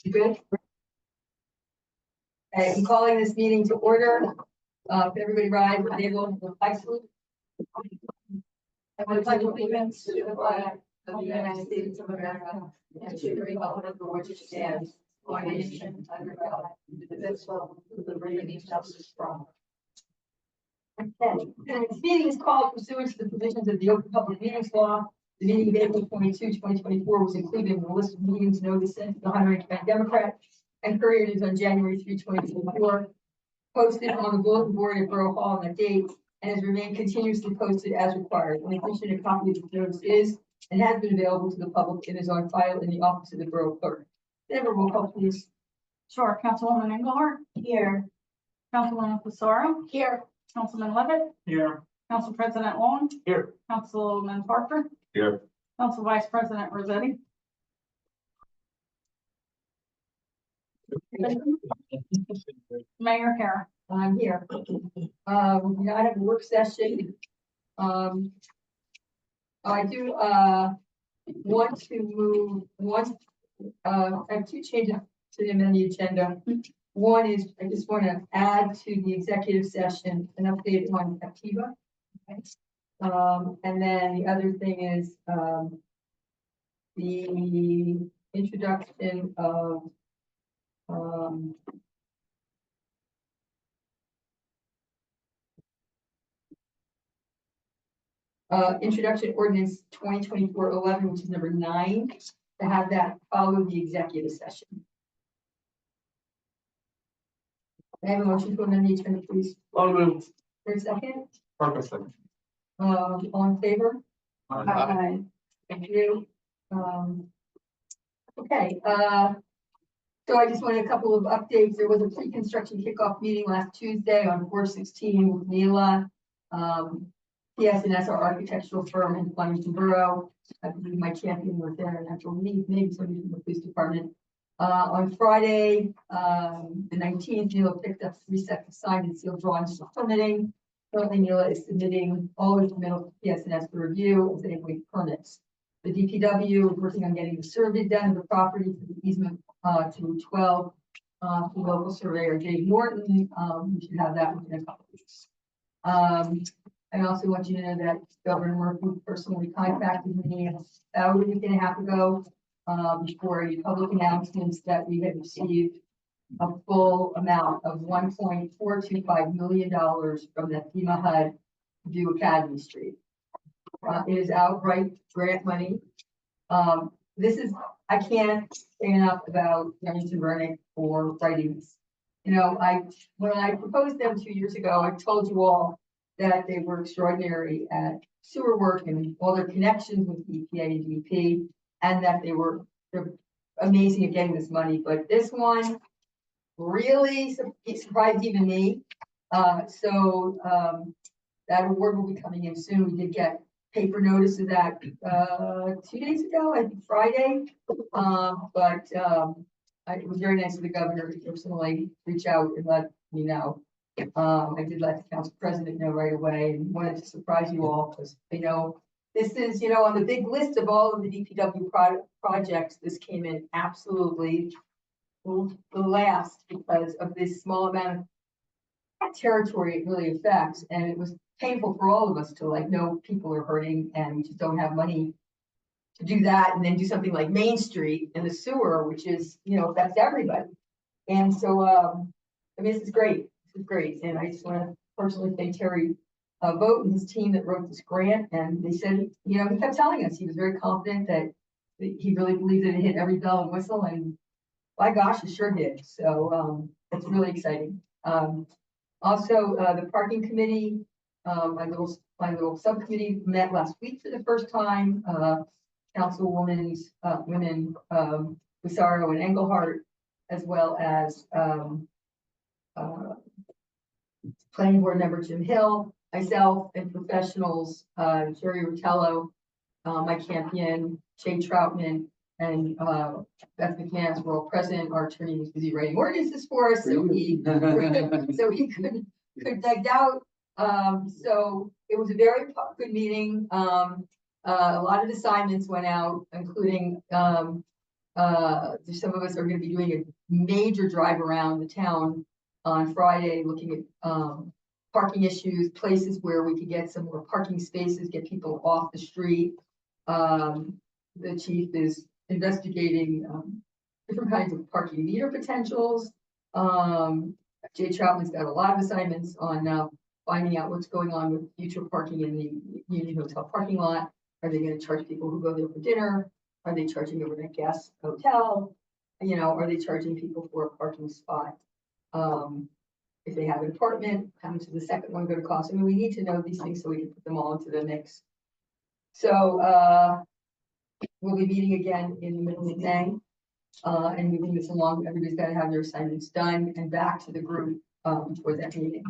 You good? Okay, I'm calling this meeting to order. Can everybody rise and able to flag salute? I would pledge allegiance to the flag of the United States of America and to the republic for which it stands, one nation under God, indivisible, with liberty and justice for all. Okay, this meeting is called pursuant to the provisions of the Open Public Meetings Law. The meeting of April 22, 2024 was included in the list of meetings notice sent to the Hunter County Democrat and Courier News on January 3, 2024. Posted on the bulletin board at Borough Hall on that date and has remained continuously posted as required. In addition, a copy of the notice is and has been available to the public and is on file in the office of the Borough Clerk. Deborah, roll call, please. Sure. Councilwoman Engelhardt? Here. Councilwoman Pissarro? Here. Councilman Levitt? Here. Council President Long? Here. Councilman Parker? Here. Council Vice President Rossetti? Mayor Kara? I'm here. We now have a work session. I do want to move I have two changes to them on the agenda. One is I just want to add to the executive session an update on Captiva. And then the other thing is the introduction of introduction ordinance 2024-11, which is number 9, to have that follow the executive session. I have a motion to amend the agenda, please. I'll move. For a second. Purpose. All in favor? Aye. Thank you. Okay, so I just wanted a couple of updates. There was a pre-construction kickoff meeting last Tuesday on 4/16 with Neela. PS&S, our architectural firm in Flemington Borough. I believe my champion was there, and I believe maybe somebody from the police department. On Friday, the 19th, Neela picked up 3 sets of signed and sealed drawings for permitting. Currently, Neela is submitting all of the submittals to PS&S for review as they await permits. The DPW is working on getting the survey done of the property for the easement to 12 for local surveyor Jay Norton. We should have that within a couple of weeks. I also want you to know that Governor Murphy personally contacted me about a week and a half ago for a public announcements that we had received a full amount of $1.425 million from the FEMA HUD to do Academy Street. It is outright grant money. I can't say enough about Remington Vernick for writing this. You know, when I proposed them 2 years ago, I told you all that they were extraordinary at sewer work and all their connections with EPA and DEP, and that they're amazing at getting this money. But this one really surprised even me. So that award will be coming in soon. We did get paper notice of that 2 days ago, I think Friday. It was very nice of the governor to personally reach out and let me know. I did let the council president know right away and wanted to surprise you all because I know this is, you know, on the big list of all of the DPW projects. This came in absolutely the last because of this small amount of territory it really affects. And it was painful for all of us to know people are hurting and we just don't have money to do that and then do something like Main Street and the sewer, which is, you know, affects everybody. And so, I mean, this is great. This is great. And I just want to personally thank Terry Vogt and his team that wrote this grant. And they said, you know, he kept telling us he was very confident that he really believed that it hit every bell and whistle. And my gosh, it sure did. So it's really exciting. Also, the parking committee, my little subcommittee met last week for the first time. Councilwomen Pissarro and Engelhardt, as well as planning board member Jim Hill, myself, and professionals Jerry Rotello, Mike Campion, Jay Troutman, and Beth McManus were all present. Our attorney was busy writing ordinances for us, so he could dig out. So it was a very good meeting. A lot of assignments went out, including there's some of us are gonna be doing a major drive around the town on Friday, looking at, parking issues, places where we could get some more parking spaces, get people off the street. The chief is investigating, different kinds of parking meter potentials. Jay Troutman's got a lot of assignments on, finding out what's going on with future parking in the Union Hotel parking lot. Are they gonna charge people who go there for dinner? Are they charging overnight guests hotel? You know, are they charging people for a parking spot? If they have an apartment, how much is the second one gonna cost? I mean, we need to know these things so we can put them all into the mix. So, we'll be meeting again in the middle of May. And moving this along, everybody's gotta have their assignments done and back to the group, for that meeting.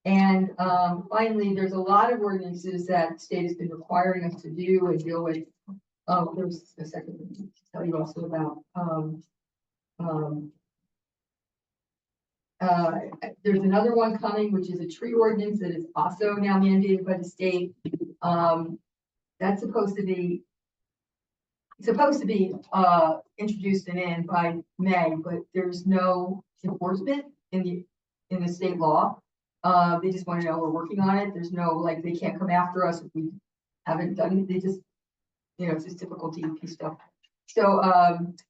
And, finally, there's a lot of ordinances that state has been requiring us to do and deal with. Oh, there's a second thing to tell you also about, there's another one coming, which is a tree ordinance that is also now mandated by the state. That's supposed to be introduced and in by May, but there's no enforcement in the state law. They just want to know we're working on it. There's no, like, they can't come after us if we haven't done it. They just, you know, it's just typical DEP stuff. So,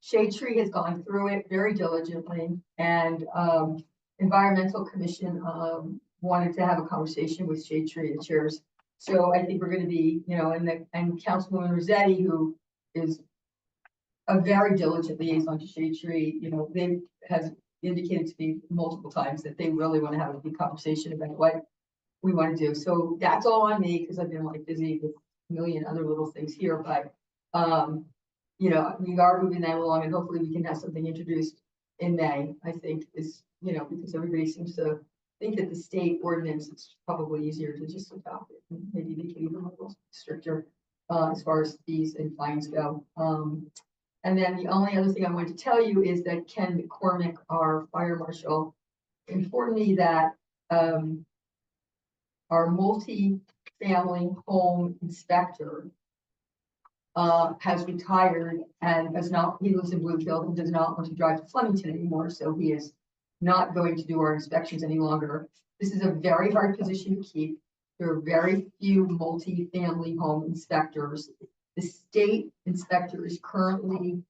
Shade Tree has gone through it very diligently, and, Environmental Commission, wanted to have a conversation with Shade Tree, the chairs. So I think we're gonna be, you know, and Councilwoman Rossetti, who is a very diligent liaison to Shade Tree, you know, they has indicated to me multiple times that they really want to have a big conversation about what we want to do. So that's all on me, because I've been like busy with a million other little things here, but you know, we are moving that along, and hopefully we can have something introduced in May. I think is, you know, because everybody seems to think that the state ordinance, it's probably easier to just adopt it, and maybe make it even a little stricter as far as fees and fines go. And then the only other thing I want to tell you is that Ken McCormick, our fire marshal, informed me that our multi-family home inspector has retired and he lives in Bluefield and does not want to drive to Flemington anymore. So he is not going to do our inspections any longer. This is a very hard position to keep. There are very few multi-family home inspectors. The state inspector is currently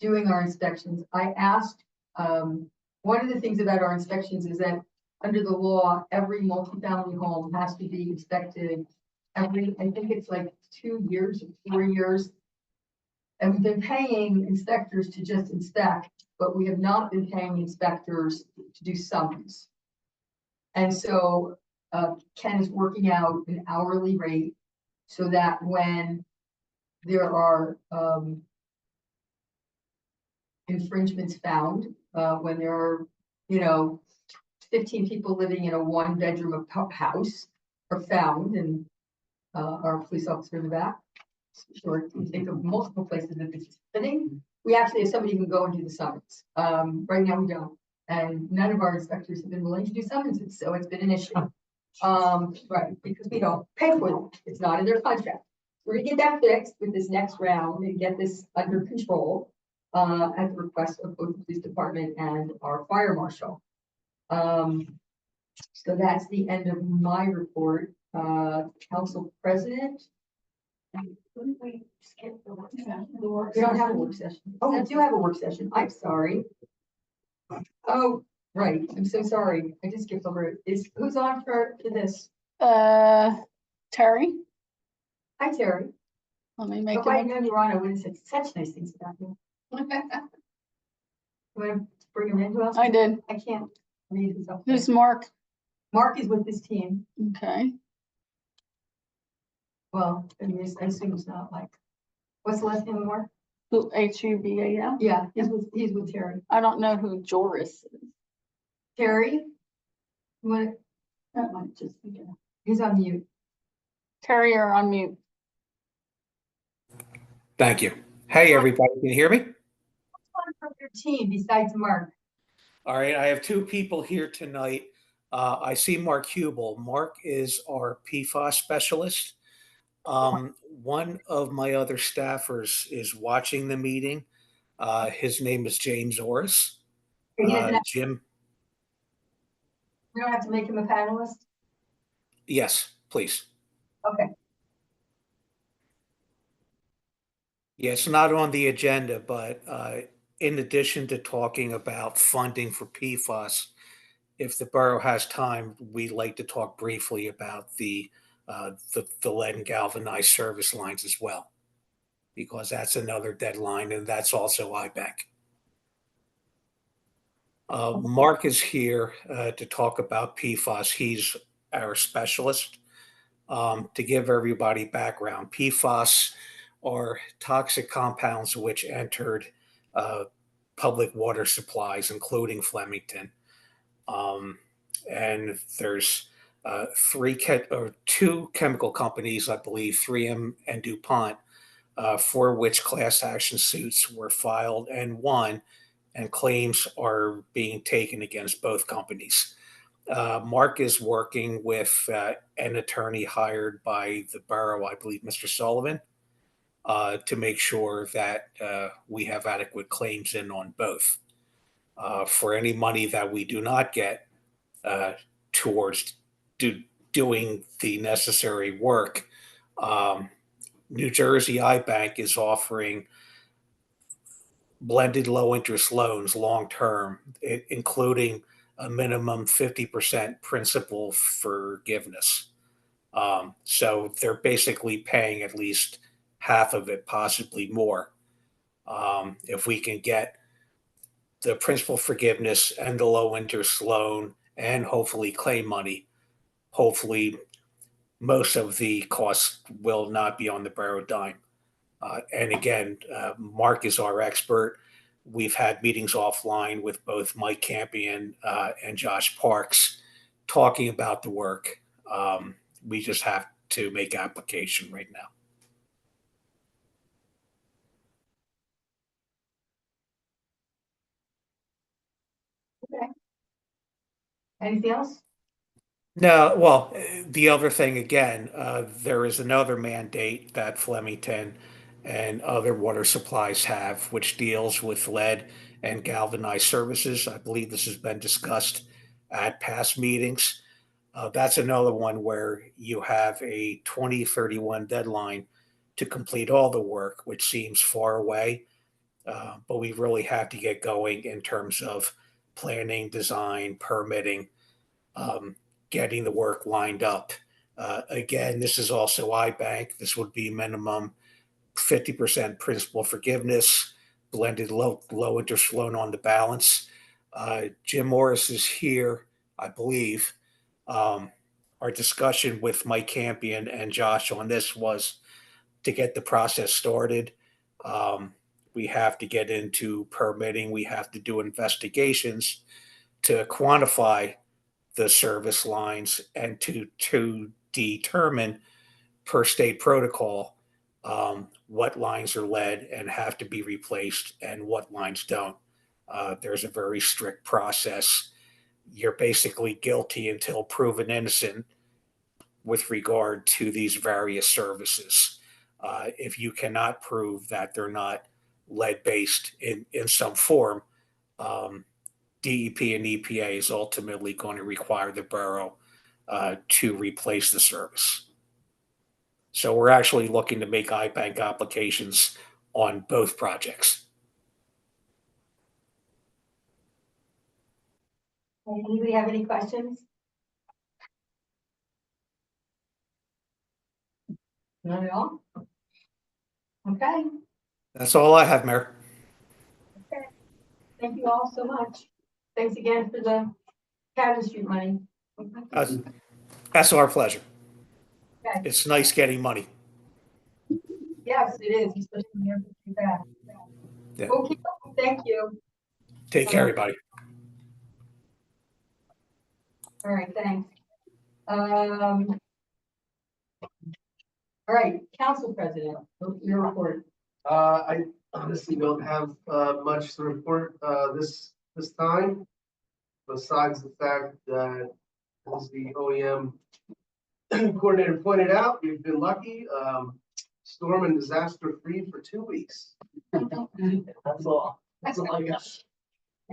doing our inspections. I asked, one of the things about our inspections is that under the law, every multi-family home has to be inspected every, I think it's like 2 years or 4 years. And we've been paying inspectors to just inspect, but we have not been paying inspectors to do summons. And so Ken is working out an hourly rate so that when there are infringements found, when there are, you know, 15 people living in a 1-bedroom house are found, and our police officer in the back, sure, we think of multiple places that this is happening. We actually have somebody who can go and do the summons. Right now we don't, and none of our inspectors have been willing to do summonses, so it's been an issue. Right, because we don't pay for them. It's not in their contract. We're gonna get that fixed with this next round and get this under control at the request of both the police department and our fire marshal. So that's the end of my report. Council president. Couldn't we skip the work session? We don't have a work session. Oh, we do have a work session. I'm sorry. Oh, right. I'm so sorry. I just skipped over it. Who's on for this? Terry, Hi, Terry. let me make If I had it. known you were on, I would have said such nice things about you. You want to bring him in? Who else? I did. I can't read his up. Who's Mark? Mark is with this team. Okay. Well, I mean, I assume it's not like, what's the last name of Mark? Who, Hubal? Yeah, he's with Terry. I don't know who Joris is. Terry? What? That might just be good. He's on mute. Terry, you're on mute. Thank you. Hey, everybody, can you hear me? Who's on from your team besides Mark? All right, I have 2 people here tonight. I see Mark Hubal. Mark is our PFAS specialist. One of my other staffers is watching the meeting. His name is James Orris. He doesn't have- Jim, We don't have to make him a panelist? yes, please. Okay, Yeah, it's not on the agenda, but in addition to talking about funding for PFAS, if the borough has time, we'd like to talk briefly about the lead and galvanized service lines as well, because that's another deadline, and that's also IBEC. Mark is here to talk about PFAS. He's our specialist. To give everybody background, PFAS are toxic compounds which entered uh, public water supplies, including Flemington. And there's two chemical companies, I believe, 3M and DuPont, for which class action suits were filed and won, and claims are being taken against both companies. Mark is working with an attorney hired by the borough, I believe, Mr. Sullivan, to make sure that we have adequate claims in on both. For any money that we do not get towards doing the necessary work, New Jersey IBank is offering blended low interest loans long term, including a minimum 50% principal forgiveness. So they're basically paying at least half of it, possibly more. If we can get the principal forgiveness and the low interest loan and hopefully claim money, hopefully most of the costs will not be on the borough dime. And again, Mark is our expert. We've had meetings offline with both Mike Campion and Josh Parks talking about the work. We just have to make application right now. anything else? No, well, the other thing again, there is another mandate that Flemington and other water supplies have, which deals with lead and galvanized services. I believe this has been discussed at past meetings. That's another one where you have a 2031 deadline to complete all the work, which seems far away. But we really have to get going in terms of planning, design, permitting, um, getting the work lined up. Again, this is also IBank. This would be minimum 50% principal forgiveness, blended low interest loan on the balance. Jim Morris is here, I believe. Our discussion with Mike Campion and Josh on this was to get the process started. We have to get into permitting. We have to do investigations to quantify the service lines and to determine per state protocol what lines are lead and have to be replaced and what lines don't. There's a very strict process. You're basically guilty until proven innocent with regard to these various services. If you cannot prove that they're not lead based in some form, DEP and EPA is ultimately going to require the borough to replace the service. So we're actually looking to make IBank applications on both projects. Anybody have any questions? None at all? Okay, That's all I have, Mayor. thank you all so much. Thanks again for the Cabot Street money. That's our pleasure. Okay. It's nice getting money. Yes, it is, especially when you're back. Yeah. Okay, thank you. Take care, everybody. All right, thanks. All right, Council President, your report. I honestly don't have much to report this time, besides the fact that, as the OEM coordinator pointed out, we've been lucky. storm and disaster free for 2 weeks. That's all. That's all I got.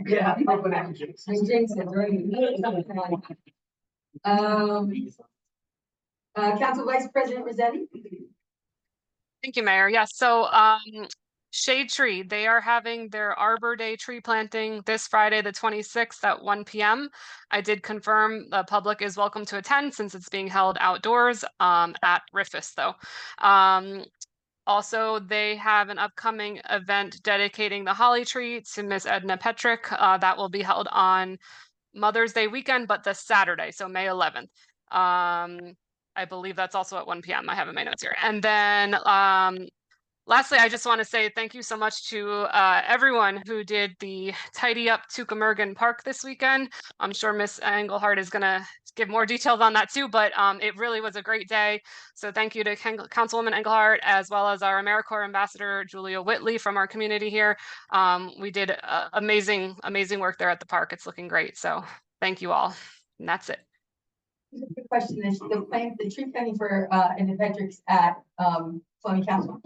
Yeah. I'm gonna have to jinx it. I jinxed it, right? Council Vice President Rosetti? Thank you, Mayor. Yes, so Shade Tree, they are having their Arbor Day tree planting this Friday, the 26th at 1 p.m. I did confirm the public is welcome to attend since it's being held outdoors at Riffus though. Also, they have an upcoming event dedicating the holly tree to Miss Edna Petrick. That will be held on Mother's Day weekend, but the Saturday, so May 11th. I believe that's also at 1 p.m. I have in my notes here. And then lastly, I just want to say thank you so much to everyone who did the Tidy Up Tucumurgan Park this weekend. I'm sure Miss Engelhardt is going to give more details on that too, but it really was a great day. So thank you to Councilwoman Engelhardt, as well as our AmeriCorps Ambassador, Julia Whitley from our community here. We did amazing work there at the park. It's looking great. So thank you all. And that's it. Just a quick question, is the tree planting for Edna Petrick's at Fleming Council?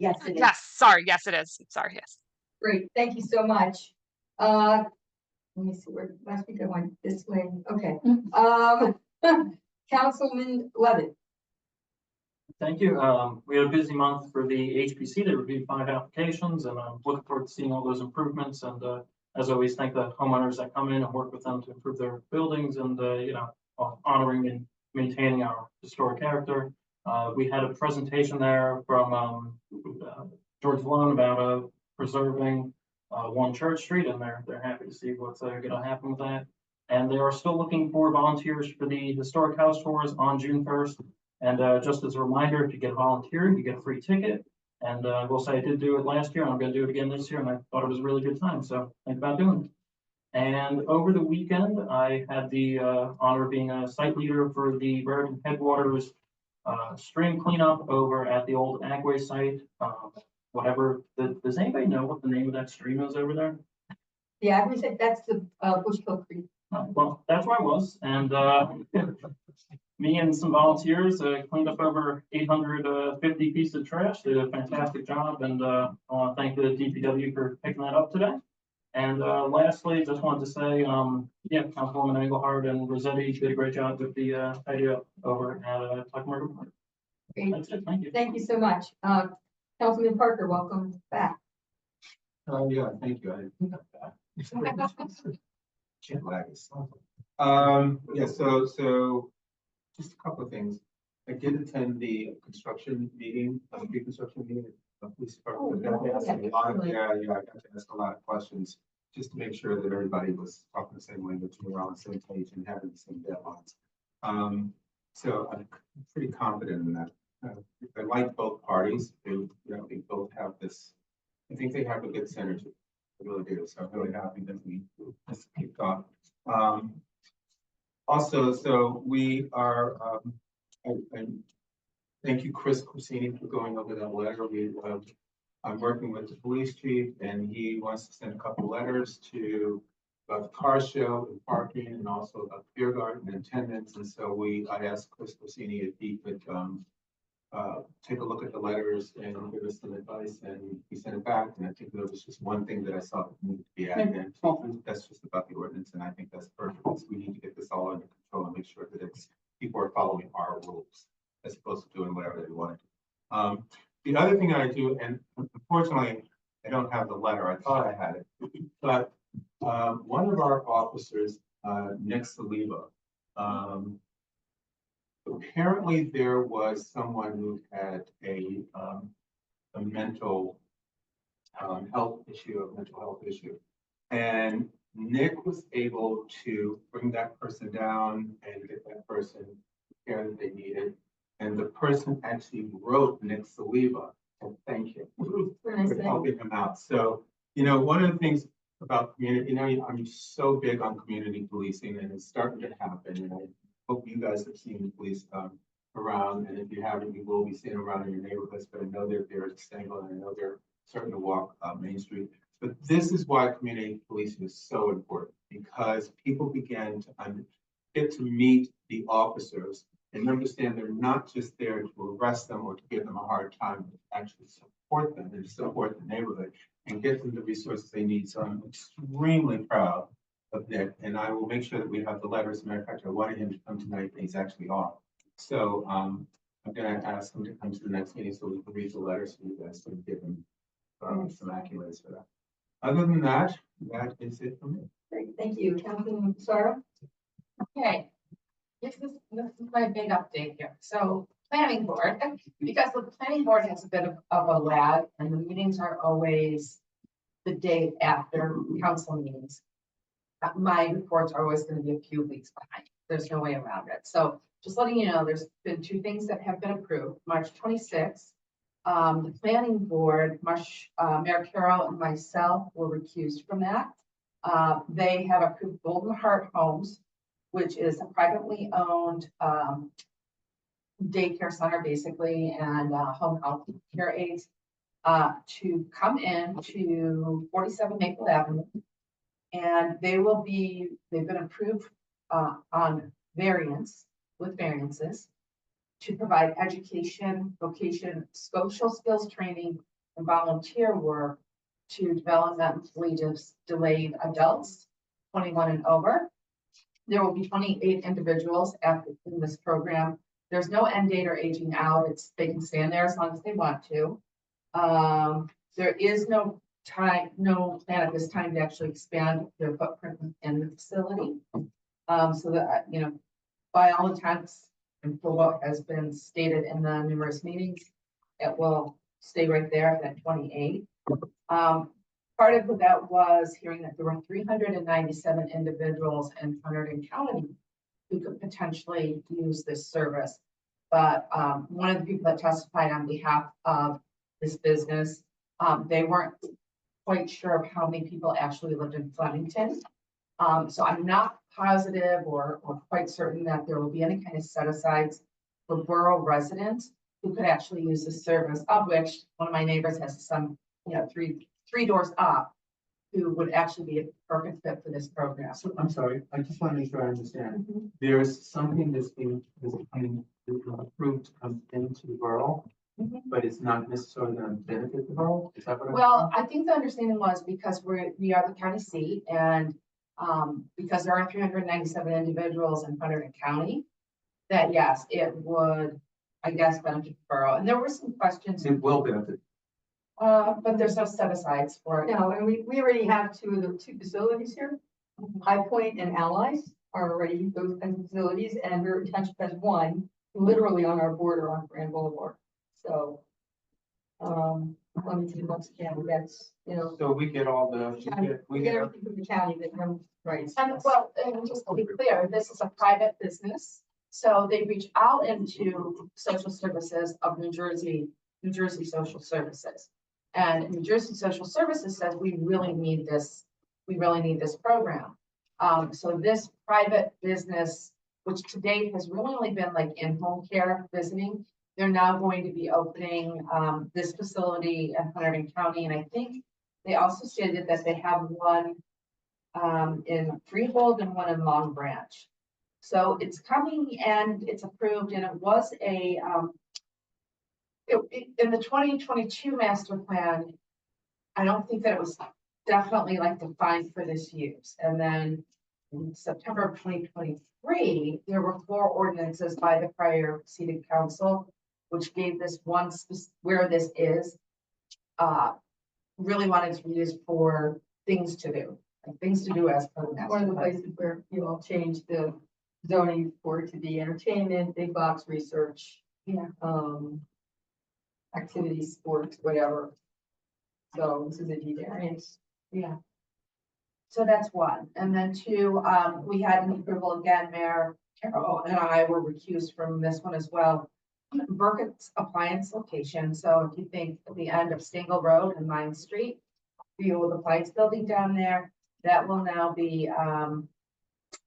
Yes, it is. Yes, sorry. Yes, it is. Sorry. Yes. Great, thank you so much. Let me see where last week I went this way. Okay. Councilman Levitt. Thank you. We had a busy month for the HPC. They reviewed 5 applications, and I'm looking forward to seeing all those improvements. And as always, thank the homeowners that come in and work with them to improve their buildings and honoring and maintaining our historic character. We had a presentation there from George Malone about preserving 1 Church Street, and they're happy to see what's going to happen with that. And they are still looking for volunteers for the historic house tours on June 1st. And just as a reminder, if you get a volunteer, you get a free ticket. And I will say I did do it last year, and I'm going to do it again this year, and I thought it was a really good time. So think about doing it. And over the weekend, I had the honor of being a site leader for the Raritan Headwaters stream cleanup over at the old Agway site. Does anybody know what the name of that stream is over there? Yeah, I said that's the Bushkill Creek. Well, that's where I was, and me and some volunteers cleaned up over 850 pieces of trash. Did a fantastic job, and I want to thank the DPW for picking that up today. And lastly, just wanted to say, Councilwoman Engelhardt and Rosetti did a great job with the idea over at Tucumurgan Park. Great. That's it. Thank you. Thank you so much. Councilman Parker, welcome back. Yeah, thank you. I didn't think of that. Jet lag is something. Yeah, so just a couple of things. I did attend the construction meeting, pre-construction meeting at the police department. I got to ask a lot of, I got to ask a lot of questions just to make sure that everybody was talking the same language, we were on the same page and having the same deadlines. So I'm pretty confident in that. I like both parties. They both have this. I think they have a good synergy. They really do. So I'm really happy that we just kicked off. Also, so we are. I thank you, Chris Corsini, for going over that letter. I'm working with the police chief, and he wants to send a couple letters to about the car show and parking, and also about beer garden and attendance. And so I asked Chris Corsini if he could take a look at the letters and give us some advice, and he sent it back. And I think there was just one thing that I saw that needed to be added in. That's just about the ordinance, and I think that's perfect. So we need to get this all under control and make sure that people are following our rules as opposed to doing whatever they want to do. The other thing I do, and unfortunately, I don't have the letter. I thought I had it, but one of our officers, Nick Saliba, apparently there was someone who had a mental health issue, and Nick was able to bring that person down and get that person the care that they needed. And the person actually wrote Nick Saliba to thank him for helping him out. So, one of the things about community, I'm so big on community policing, and it's starting to happen. And I hope you guys have seen the police around. And if you haven't, you will be seeing them around in your neighborhoods. But I know they're there at Stengel, and I know they're starting to walk Main Street. But this is why community policing is so important, because people began to get to meet the officers and understand they're not just there to arrest them or to give them a hard time, but actually support them and support the neighborhood and get them the resources they need. So I'm extremely proud of Nick, and I will make sure that we have the letters. As a matter of fact, I wanted him to come tonight, but he's actually off. So I'm gonna ask him to come to the next meeting so we can read the letters for you guys and give him some accolades for that. Other than that, that is it for me. Great, thank you. Councilman Sarah? Okay. This is my big update here. So planning board, because the planning board has a bit of a lag and the meetings are always the day after council meetings. My reports are always going to be a few weeks behind. There's no way around it. So just letting you know, there's been 2 things that have been approved. March 26th, the planning board, Mayor Carroll and myself were recused from that. They have approved Golden Heart Homes, which is a privately owned daycare center, basically, and home health care aides, to come in to 47 Maple Avenue. And they've been approved on variances to provide education, vocation, social skills training, and volunteer work to developmentally delayed adults, 21 and over. There will be 28 individuals in this program. There's no end date or aging out. They can stand there as long as they want to. There is no plan at this time to actually expand their footprint in the facility. So that, by all intents and for what has been stated in the numerous meetings, it will stay right there at 28. Part of that was hearing that there were 397 individuals in Hunterdon County who could potentially use this service. But one of the people that testified on behalf of this business, they weren't quite sure of how many people actually lived in Flemington. So I'm not positive or quite certain that there will be any kind of set-asides for borough residents who could actually use the service, of which one of my neighbors has some, three doors up, who would actually be a perfect fit for this program. So I'm sorry, I just want to make sure I understand. There's something that's being approved to come into the borough, but it's not necessarily going to benefit the borough. Is that what? Well, I think the understanding was because we are the county seat and because there are 397 individuals in Hunterdon County, that yes, it would, I guess, benefit the borough. And there were some questions. It will benefit. But there's no set-asides for it. No, and we already have 2 facilities here. High Point and Allies are already those kinds of facilities, and River Township has one literally on our border on Grand Boulevard. So, Flemington, once again, that's, So we get all the, we get everything from the county that comes, right. And well, and just to be clear, this is a private business. So they reach out into social services of New Jersey Social Services. And New Jersey Social Services says, we really need this program. So this private business, which to date has really only been like in-home care visiting, they're now going to be opening this facility in Hunterdon County. And I think they also stated that they have one in Freehold and one in Long Branch. So it's coming and it's approved, and it was in the 2022 master plan, I don't think that it was definitely like defined for this use. And then in September of 2023, there were 4 ordinances by the prior seated council, which gave this one where this is, really wanted to be used for things to do as per the master One of the plan. places where you all changed the zoning for it to be entertainment, big box research, Yeah. activities, sports, whatever. So this is a D variance. Yeah. So that's one. And then 2, we had an approval again, Mayor Carroll and I were recused from this one as well. Burkett's appliance location. So if you think at the end of Stengel Road and 9th Street, the old appliance building down there, that will now be,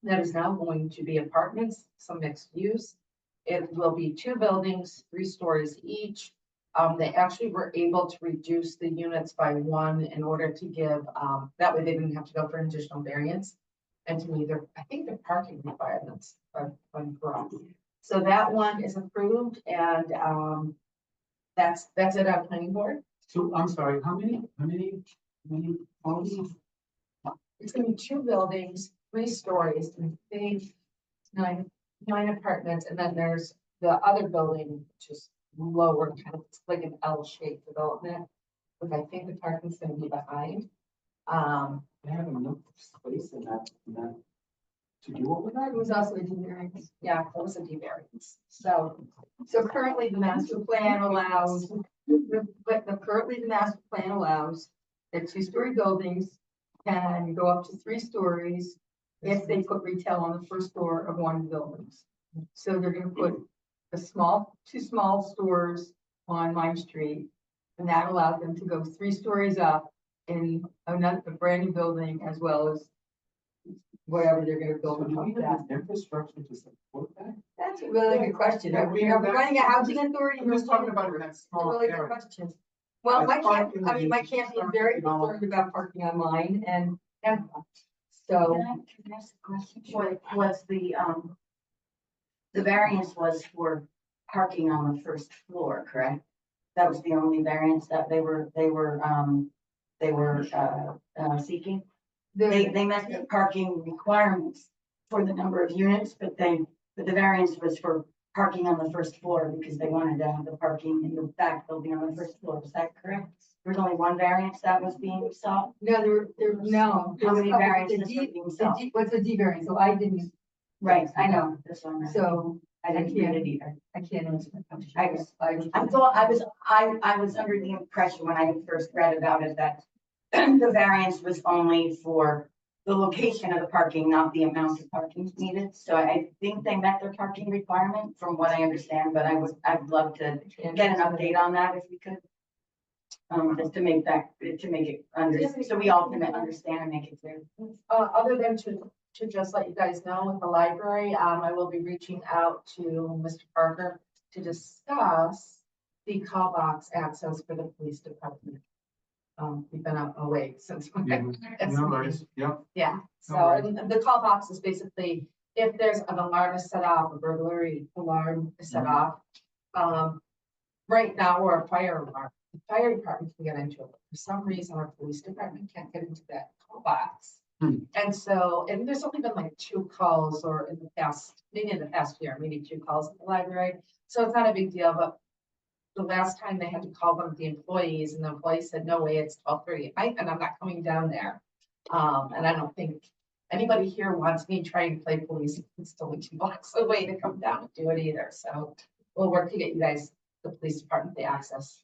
that is now going to be apartments, some mixed use. It will be 2 buildings, 3 stories each. They actually were able to reduce the units by 1 in order to give, that way they didn't have to go for an additional variance. And to me, I think they're parking requirements, but I'm wrong. So that one is approved and, that's it on planning board. So I'm sorry, how many homes? It's gonna be 2 buildings, 3 stories, and I think 9 apartments, and then there's the other building, which is lower, kind of, it's like an L-shaped development. Which I think the parking's gonna be behind. They have enough space in that to do all of that? It was also a D variance. Yeah, that was a D variance, so. So currently the master plan allows, currently the master plan allows that 2-story buildings can go up to 3 stories if they put retail on the first floor of one of the buildings. So they're gonna put 2 small stores on Lime Street, and that allowed them to go 3 stories up in a brand new building as well as whatever they're gonna So build do on we top of have that. the infrastructure to support that? That's a really good question. Yeah, Are we we have that- running a housing authority? I'm just talking about in that It's a small really good area. question. Well, Like my camp, parking I mean, my lanes, camp is parking very and all. concerned about parking on mine and so. Can I ask a question? What was the variance was for parking on the first floor, correct? That was the only variance that they were seeking? They met the parking requirements for the number of units, but the variance was for parking on the first floor because they wanted to have the parking in the back building on the first floor. Is that correct? There's only one variance that was being sought? No, no. How many there's a couple- variances the are D- being the sought? D- What's a D variance? So I didn't, Right, I know this one. so I didn't read it either. I can't answer that question. I was under the impression when I first read about it that the variance was only for the location of the parking, not the amount of parking needed. So I think they met their parking requirement from what I understand, but I'd love to get an update on that if we could. Just to make it so we all can understand and make it clear. Other than to just let you guys know with the library, I will be reaching out to Mr. Parker to discuss the call box access for the police department. We've been away since. No worries, yeah. Yeah, No so worries. and the call box is basically if there's an alarm is set off, a burglary alarm is set off. Right now, we're a fire alarm. The fire department can get into it. For some reason, our police department can't get into that call box. And so, and there's only been like 2 calls or in the past, maybe in the past year, maybe 2 calls at the library. So it's not a big deal, but the last time they had to call one of the employees and the employee said, no way, it's 12:30 at night and I'm not coming down there. And I don't think anybody here wants me trying to play police. It's only 2 blocks away to come down and do it either. So we'll work to get you guys, the police department, the access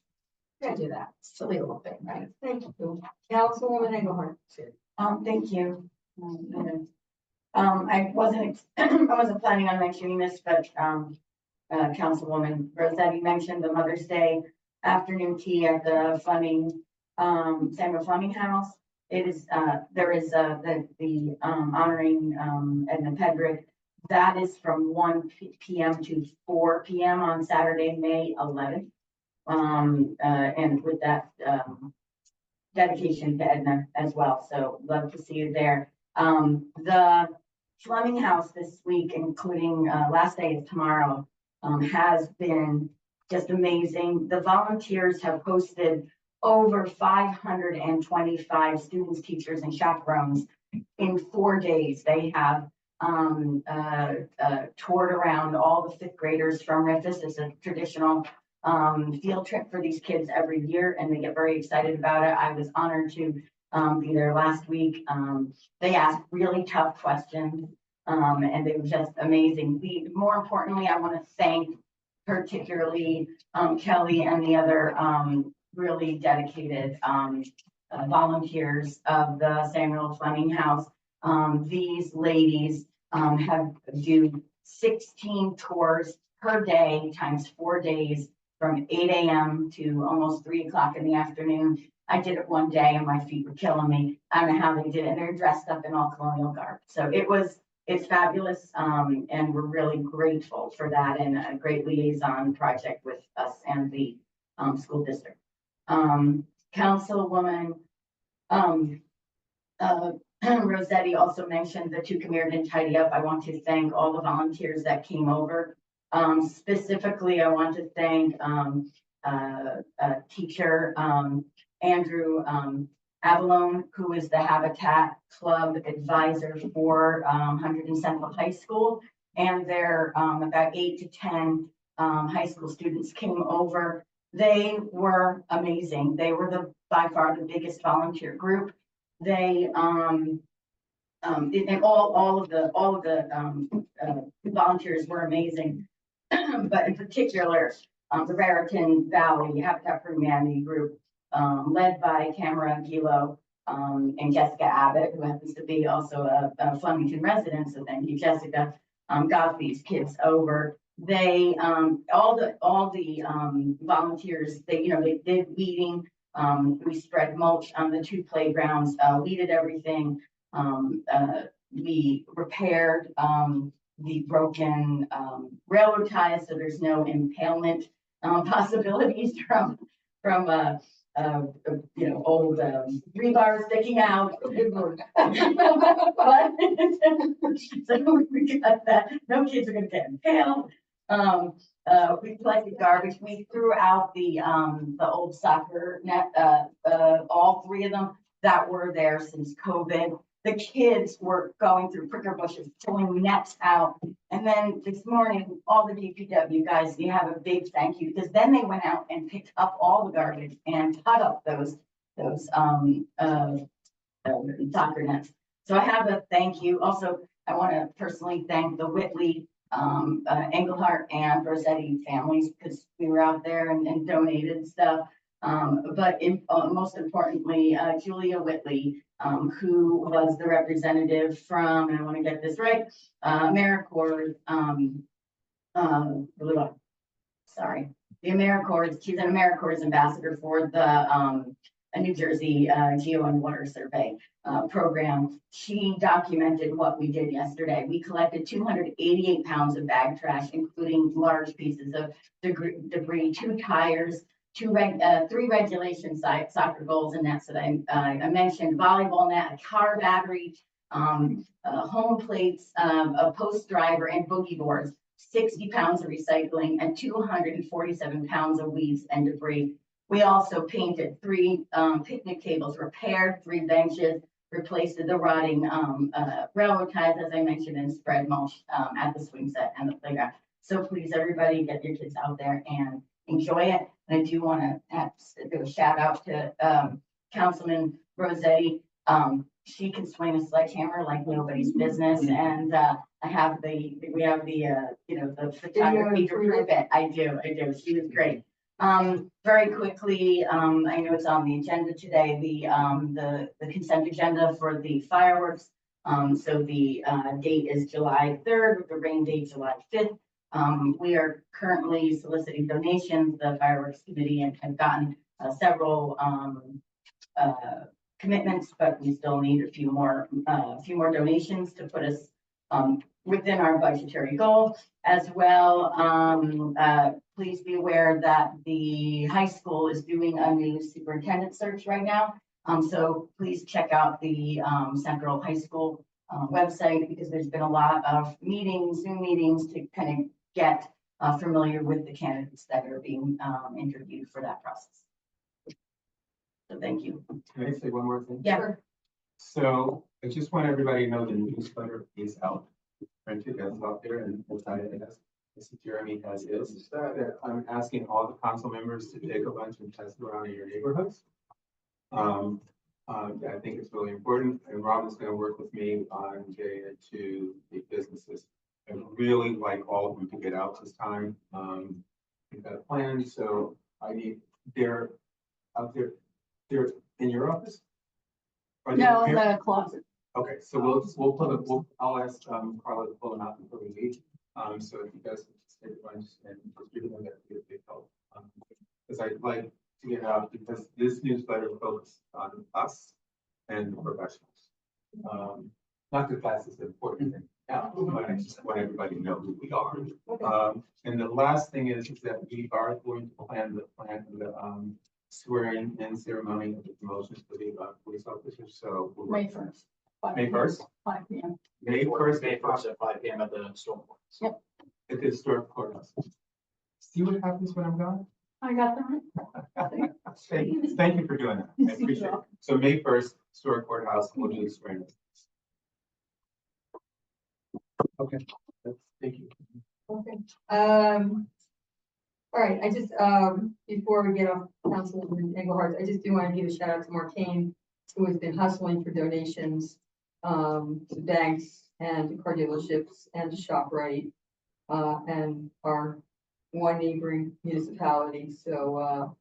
to do that. Silly little thing, right? Thank you. Councilwoman Engelhardt. Thank you. I wasn't planning on mentioning this, but, Councilwoman Rossetti mentioned the Mother's Day afternoon tea at the Samuel Fleming House. It is, there is, the honoring, Edna Pedrick. That is from 1 p.m. to 4 p.m. on Saturday, May 11th. And with that, dedication to Edna as well. So love to see you there. The Fleming House this week, including, last day is tomorrow, has been just amazing. The volunteers have hosted over 525 students, teachers, and chaperones in 4 days. They have toured around all the 5th graders from Rifus. It's a traditional field trip for these kids every year, and they get very excited about it. I was honored to be there last week. They asked really tough questions, and they were just amazing. More importantly, I want to thank particularly Kelly and the other really dedicated volunteers of the Samuel Fleming House. These ladies do 16 tours per day times 4 days from 8 a.m. to almost 3 o'clock in the afternoon. I did it one day and my feet were killing me. I don't know how they did it. And they're dressed up in all colonial garb. So it's fabulous. And we're really grateful for that and a great liaison project with us and the school district. Councilwoman Rossetti also mentioned the 2 Come Here and Tidy Up. I want to thank all the volunteers that came over Specifically, I want to thank, teacher, Andrew, Avalone, who is the Habitat Club advisor for, 100 Central High School. And their, about 8 to 10, high school students came over. They were amazing. They were by far the biggest volunteer group. They, and all of the volunteers were amazing. But in particular, the Raritan Valley Habitat for Humanity group, led by Tamara Gilo, and Jessica Abbott, who happens to be also a Flemington resident. So thank you, Jessica, got these kids over. They, all the volunteers, they did weeding. We spread mulch on the 2 playgrounds, weeded everything. We repaired, the broken, railroad ties, so there's no impalement, possibilities from, old, rebar sticking out. So we got that, no kids are gonna get impaled. We collected garbage, we threw out the old soccer net, all 3 of them that were there since COVID. The kids were going through pricker bushes, pulling nets out. And then this morning, all the DPW guys, you have a big thank you, because then they went out and picked up all the garbage and cut up those soccer nets. So I have a thank you. Also, I want to personally thank the Whitley, Engelhart and Rossetti families, because we were out there and donated stuff. But most importantly, Julia Whitley, who was the representative from, and I want to get this right, AmeriCorps, the AmeriCorps, she's an AmeriCorps ambassador for the New Jersey Geo and Water Survey program. She documented what we did yesterday. We collected 288 pounds of bag trash, including large pieces of debris, 2 tires, 3 regulation soccer goals and nets that I mentioned, volleyball net, a car battery, home plates, a post driver, and boogie boards, 60 pounds of recycling, and 247 pounds of weeds and debris. We also painted 3 picnic tables, repaired 3 benches, replaced the rotting railroad ties, as I mentioned, and spread mulch at the swing set and the playground. So please, everybody, get your kids out there and enjoy it. And I do want to do a shout out to Councilman Rossetti. She can swing a sledgehammer like nobody's business. And we have the photography to prove it. I do. She was great. Very quickly, I know it's on the agenda today, the consent agenda for the fireworks. So the date is July 3rd, with the rain date July 5th. We are currently soliciting donations. The fireworks committee have gotten several commitments, but we still need a few more donations to put us within our budgetary goal as well. Please be aware that the high school is doing a new superintendent search right now. So please check out the Central High School website, because there's been a lot of meetings, Zoom meetings, to kind of get familiar with the candidates that are being interviewed for that process. So thank you. Can I say one more thing? Yeah. So I just want everybody to know the newsletter is out. Printed as out there, and as Jeremy has is that I'm asking all the council members to take a bunch and test around in your neighborhoods. I think it's really important, and Rob is going to work with me on getting it to the businesses. I really like all of them to get out this time. We've got a plan, so they're out there. They're in your office? No, in the closet. Okay, so I'll ask Carla to pull them out before we leave. So if you guys can just take a bunch and distribute them, that'd be a big help. Because I'd like to get out, because this newsletter focuses on us and the professionals. Not the class is the important thing now, but I just want everybody to know who we are. And the last thing is that we are going to plan the swearing in ceremony of the promotions for the police officers. So May 1st. May 1st? 5 p.m. May 1st. May 1st at 5 p.m. at the Storm. Yep. at the historic courthouse. See what happens when I'm gone? I got them. Thank you for doing that. I appreciate it. So May 1st, historic courthouse, we'll do the swearing. Okay, thank you. Okay. All right, I just, before we get off Councilman Engelhardt, I just do want to give a shout out to Mark Kane, who has been hustling for donations to banks and to car dealerships and to ShopRite, and our one neighboring municipality. So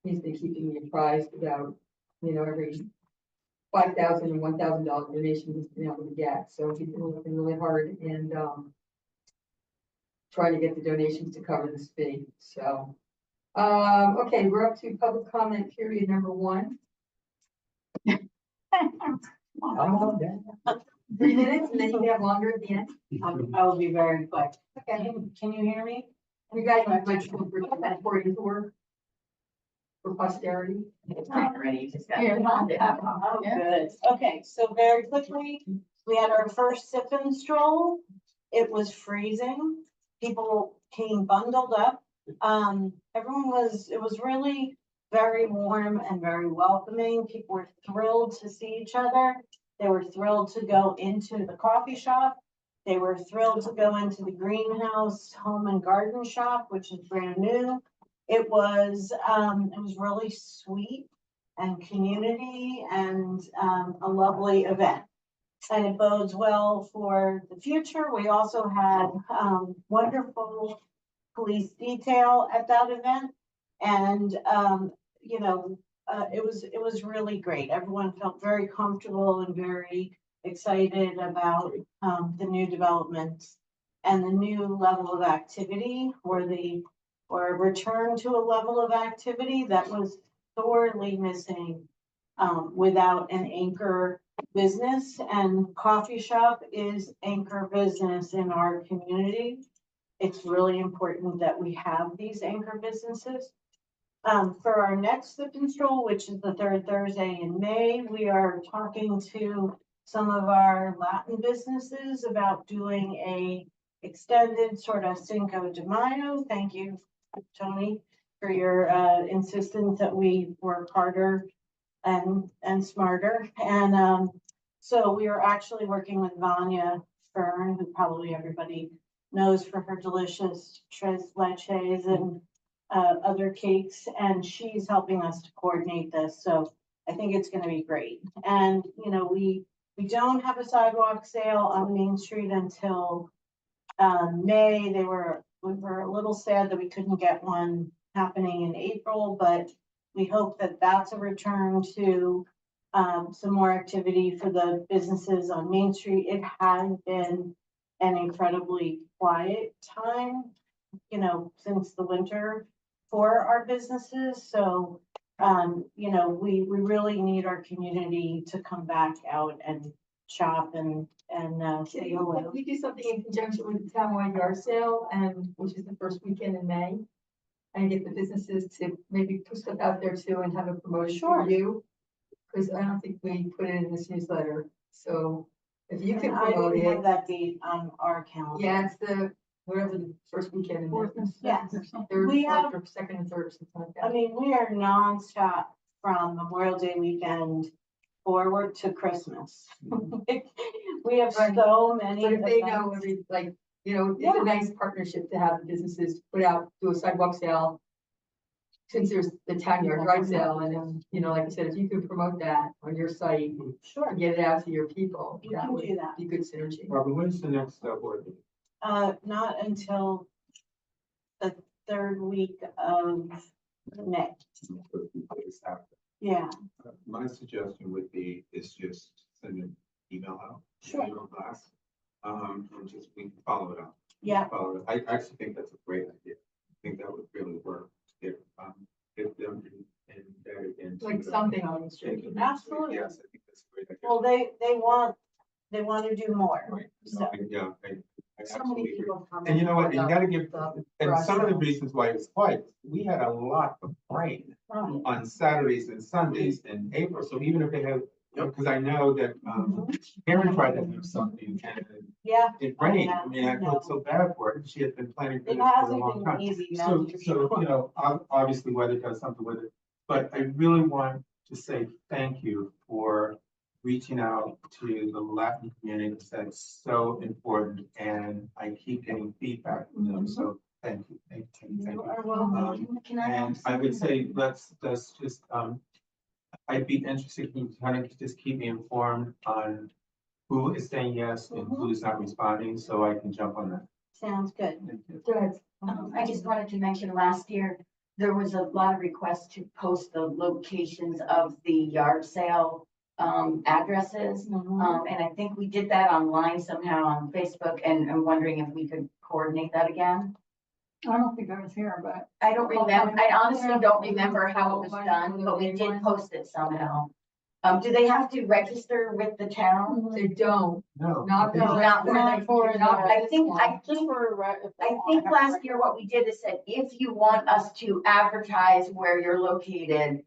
he's been keeping me apprised about, every $5,000 and $1,000 donation he's been able to get. So he's been working really hard and trying to get the donations to cover this fee. So, okay, we're up to public comment period number 1. 3 minutes, and then you can have longer at the end. I will be very quick. Okay, Can you hear me? you guys have much for you to work for posterity. It's not ready, you just got. Here, Oh, good. Okay, so very quickly, we had our first sip and stroll. It was freezing. People came bundled up. It was really very warm and very welcoming. People were thrilled to see each other. They were thrilled to go into the coffee shop. They were thrilled to go into the greenhouse home and garden shop, which is brand new. It was really sweet and community and a lovely event. And it bodes well for the future. We also had wonderful police detail at that event. And, it was really great. Everyone felt very comfortable and very excited about the new developments and the new level of activity or a return to a level of activity that was sorely missing without an anchor business, and coffee shop is anchor business in our community. It's really important that we have these anchor businesses. For our next sip and stroll, which is the 3rd Thursday in May, we are talking to some of our Latin businesses about doing a extended sort of Cinco de Mayo. Thank you, Tony, for your insistence that we work harder and smarter. And so we are actually working with Vanya Fern, who probably everybody knows for her delicious tres leches and other cakes, and she's helping us to coordinate this. So I think it's going to be great. And we don't have a sidewalk sale on Main Street until May. We were a little sad that we couldn't get one happening in April, but we hope that that's a return to some more activity for the businesses on Main Street. It has been an incredibly quiet time, since the winter for our businesses. So, we really need our community to come back out and shop and say hello. We do something in conjunction with the townwide yard sale, which is the first weekend in May, and get the businesses to maybe put stuff out there too and have a promotion for you. Because I don't think we put it in this newsletter. So if you can I promote don't have it, that date on our calendar. yeah, it's the whatever the first weekend in May. Yes. Third, We fourth, have- or second and third, or something like I that. mean, we are nonstop from Memorial Day weekend forward to Christmas. We have Right. so many. But if they events. know it's Yeah. a nice partnership to have the businesses put out, do a sidewalk sale. Since there's the town yard drive sale, and like I said, if you could promote that on your site, Sure. get it out to your people, We that can would do that. be good synergy. Robin, when's the next board meeting? Not until the 3rd week of May. It's after. Yeah, My suggestion would be is just send an email out. Sure. Email blast, and just we can follow it up. yeah. Follow it. I actually think that's a great idea. I think that would really work. Get them embedded into. Like something on the street. Absolutely. Yes, I think that's a great idea. Well, they want to do more. Right. So- Yeah, I So many absolutely agree. people come. And you know what, you about gotta give, the and some of the process. reasons why it's quiet, we had a lot of rain Right. on Saturdays and Sundays in April, so even if they have because I know that, Karen tried to do something and Yeah. it rained. I mean, I felt so bad for her. She had been planning for It this for a hasn't long been time. easy. So, that's for sure. you know, obviously weather does something with it, but I really want to say thank you for reaching out to the Latin community. That's so important, and I keep getting feedback from them, so thank you, thank you, thank You you. are welcome. Can I And I would say, let's just, I'd be interested in kind of just keep me informed on who is saying yes and who's not responding, so I can jump on that. Sounds good. Thank you. Good. I just wanted to mention last year, there was a lot of requests to post the locations of the yard sale addresses. And I think we did that online somehow on Facebook, and I'm wondering if we could coordinate that again. I don't think I was here, but. I don't remember, I honestly don't remember how it was done, but we did post it somehow. Do they have to register with the town? They don't, No. not. No, not for Not for the- I think Just for. I think last year what we did is said, if you want us to advertise where you're located,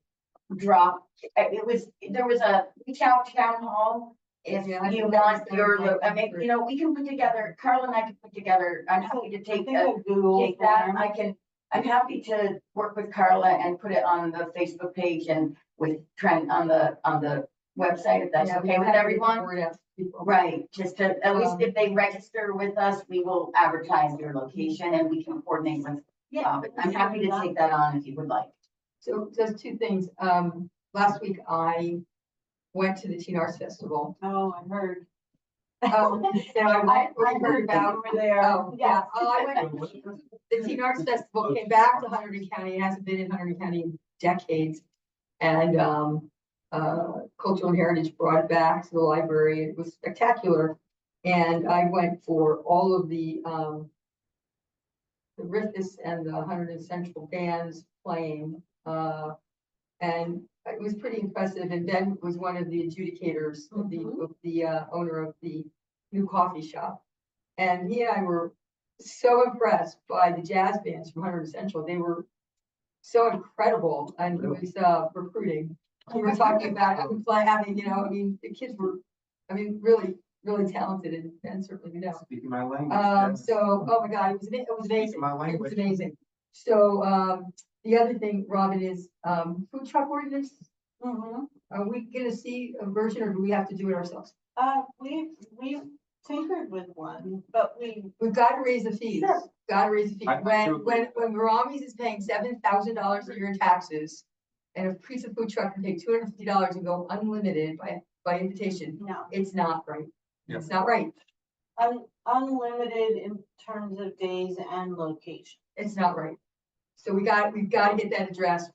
drop, there was a reach out to town hall. If Yeah, I you think that was want your, done. I mean, you know, we can put together, Carl and I can put together, I'm happy to I take think a Google take that, form. I'm happy to work with Carla and put it on the Facebook page and with Trent on the website, if that's Yeah, okay with have to get the everyone. word out to people. Right, just to, at least Um, if they register with us, we will advertise your location and we can coordinate with. I'm happy to take that on if you would like. So there's two things. Last week I went to the Teen Arts Festival. Oh, I heard. And I heard about. Over there. Oh, yeah, I went, the Teen Arts Festival came back to Hunterdon County, it hasn't been in Hunterdon County in decades. And, Cultural and Heritage brought it back to the library, it was spectacular. And I went for all of the Rifus and the Hunterdon Central bands playing, and it was pretty impressive, and Ben was one of the adjudicators of the owner of the new coffee shop. And he and I were so impressed by the jazz bands from Hunterdon Central. They were so incredible, and he was recruiting. We were talking about having, you know, I mean, the kids were, I mean, really, really talented, and certainly, you know. Speaking my language. So, oh my God, it was amazing. My It was language. amazing. So, the other thing, Robin, is, food truck ordinance. Are we gonna see a version, or do we have to do it ourselves? We've tinkered with one, but We've got to raise the fees. Sure. Got to raise the fees. I- When Rami's is paying $7,000 a year in taxes, and a piece of food truck can pay $250 and go unlimited by invitation, no, it's not right. Yeah. It's not right. unlimited in terms of days and location. It's not right. So we've got to get that addressed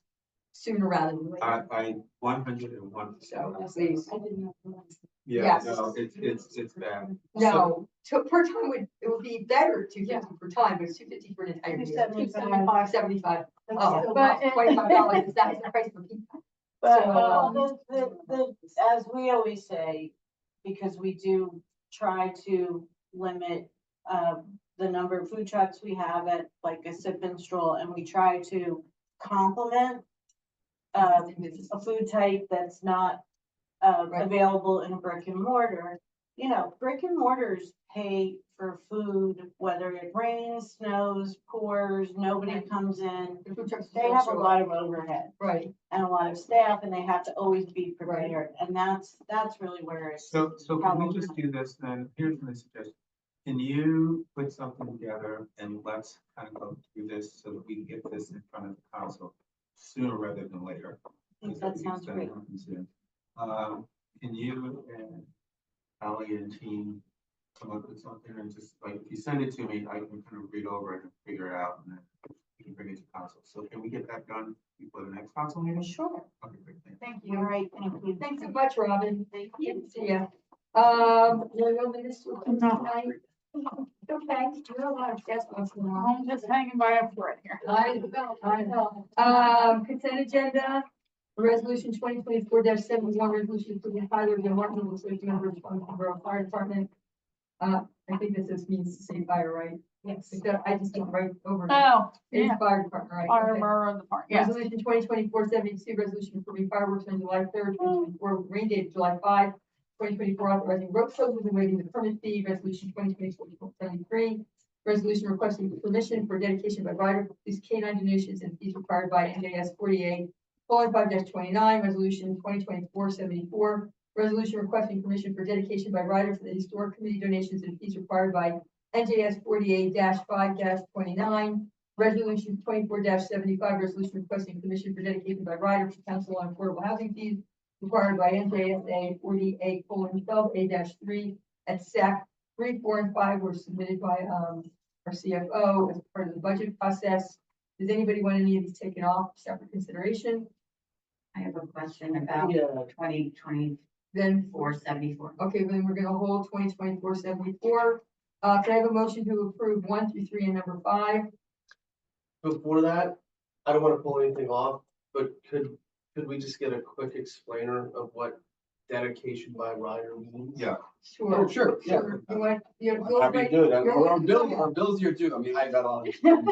sooner rather than later. I 101%. So please. I didn't know. Yeah, Yes. no, it's bad. No, per time it would be better $250 per time, but it's $250 for an entire year. $275. Oh, but $25 is that's the price for people. But, So, as we always say, because we do try to limit, the number of food trucks we have at like a sip and stroll, and we try to complement a food type that's not, Right. available in a brick and mortar. You know, brick and mortars pay for food, whether it rains, snows, pours, nobody Right. comes in. The food trucks They don't have a show up. lot of overhead Right, and a lot of staff, and they have to always be Right. prepared, and that's really where it's. So can we just do this then? Here's my suggestion. Can you put something together and let's kind of go through this so that we can get this in front of the council sooner rather than later? I think that sounds great. Can you and Ally and team come up with something and just like, if you send it to me, I can kind of read over it and figure it out and then we can bring it to council. So can we get that done before the next council meeting? Sure. Okay, great. Thank you. thank All you. right, thank you. Thanks so much, Robin. Thank Good to see ya. Okay, you're a lot of guests once in a while. I'm just hanging by a thread here. I know. Consent agenda, resolution 2024-71, resolution for the Tyler Martin, the safety member of the Borough Fire Department. I think this means to say fire, right? Yes. I just don't write over. Oh, It's yeah. fire department, right? Okay. Fire of the park, yes. Resolution 2024-72, resolution approving fireworks on July 3rd, 2024, rain date July 5, 2024, authorizing road closures and waiving the permit fee. Resolution 2024-73, resolution requesting permission for dedication by rider for police canine donations and fees required by NJS 48:5-29. Resolution 2024-74, resolution requesting permission for dedication by rider for the historic committee donations and fees required by NJS 48-5-29. Resolution 24-75, resolution requesting permission for dedication by rider for council on affordable housing fees required by NJSA 48:12A-3 at SAC 3, 4, and 5 were submitted by our CFO as part of the budget process. Does anybody want any of these taken off separate consideration? I have a question about Yeah. 2024-74. Okay, then we're gonna hold 2024-74. Can I have a motion to approve 1 through 3 and number 5? Before that, I don't want to pull anything off, but could we just get a quick explainer of what dedication by rider means? Yeah. Sure. Oh, sure, yeah. Sure. You want, I'm happy to do it. You're Our Bill's here too. I mean, I got all this. Brian.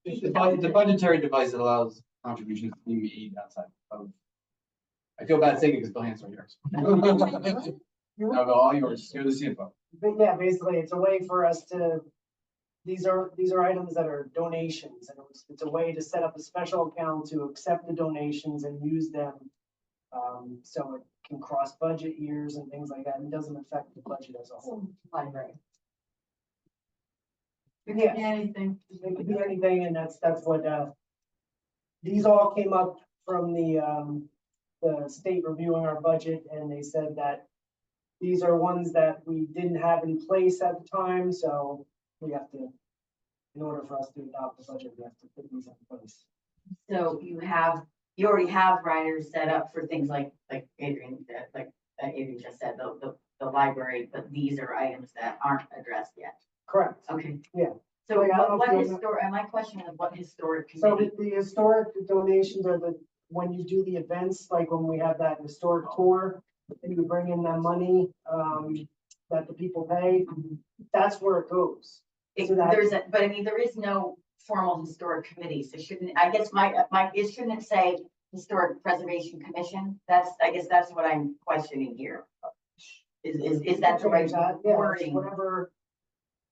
The budgetary device that allows contributions to be made outside of. I feel bad saying it because Bill Hanson here. No, all yours. You're the CFO. But yeah, basically, it's a way for us to, these are items that are donations, and it's a way to set up a special account to accept the donations and use them. So it can cross budget years and things like that, and doesn't affect the budget as a whole. Library. Yeah. It could be anything. It could be anything, and that's what, these all came up from the state reviewing our budget, and they said that these are ones that we didn't have in place at the time, so we have to, in order for us to adopt the budget, we have to put these in place. So you already have riders set up for things like Adrian, Adrian just said, the library, but these are items that aren't addressed yet. Correct. Okay. Yeah. So Yeah, I don't what feel- historic, and my question is what historic So committee? the historic donations are when you do the events, like when we have that historic tour, and you bring in that money, that the people pay, that's where it goes. So that- But I mean, there is no formal historic committee, so shouldn't, I guess shouldn't it say Historic Preservation Commission? I guess that's what I'm questioning here. Is that the right Yeah, it's wording?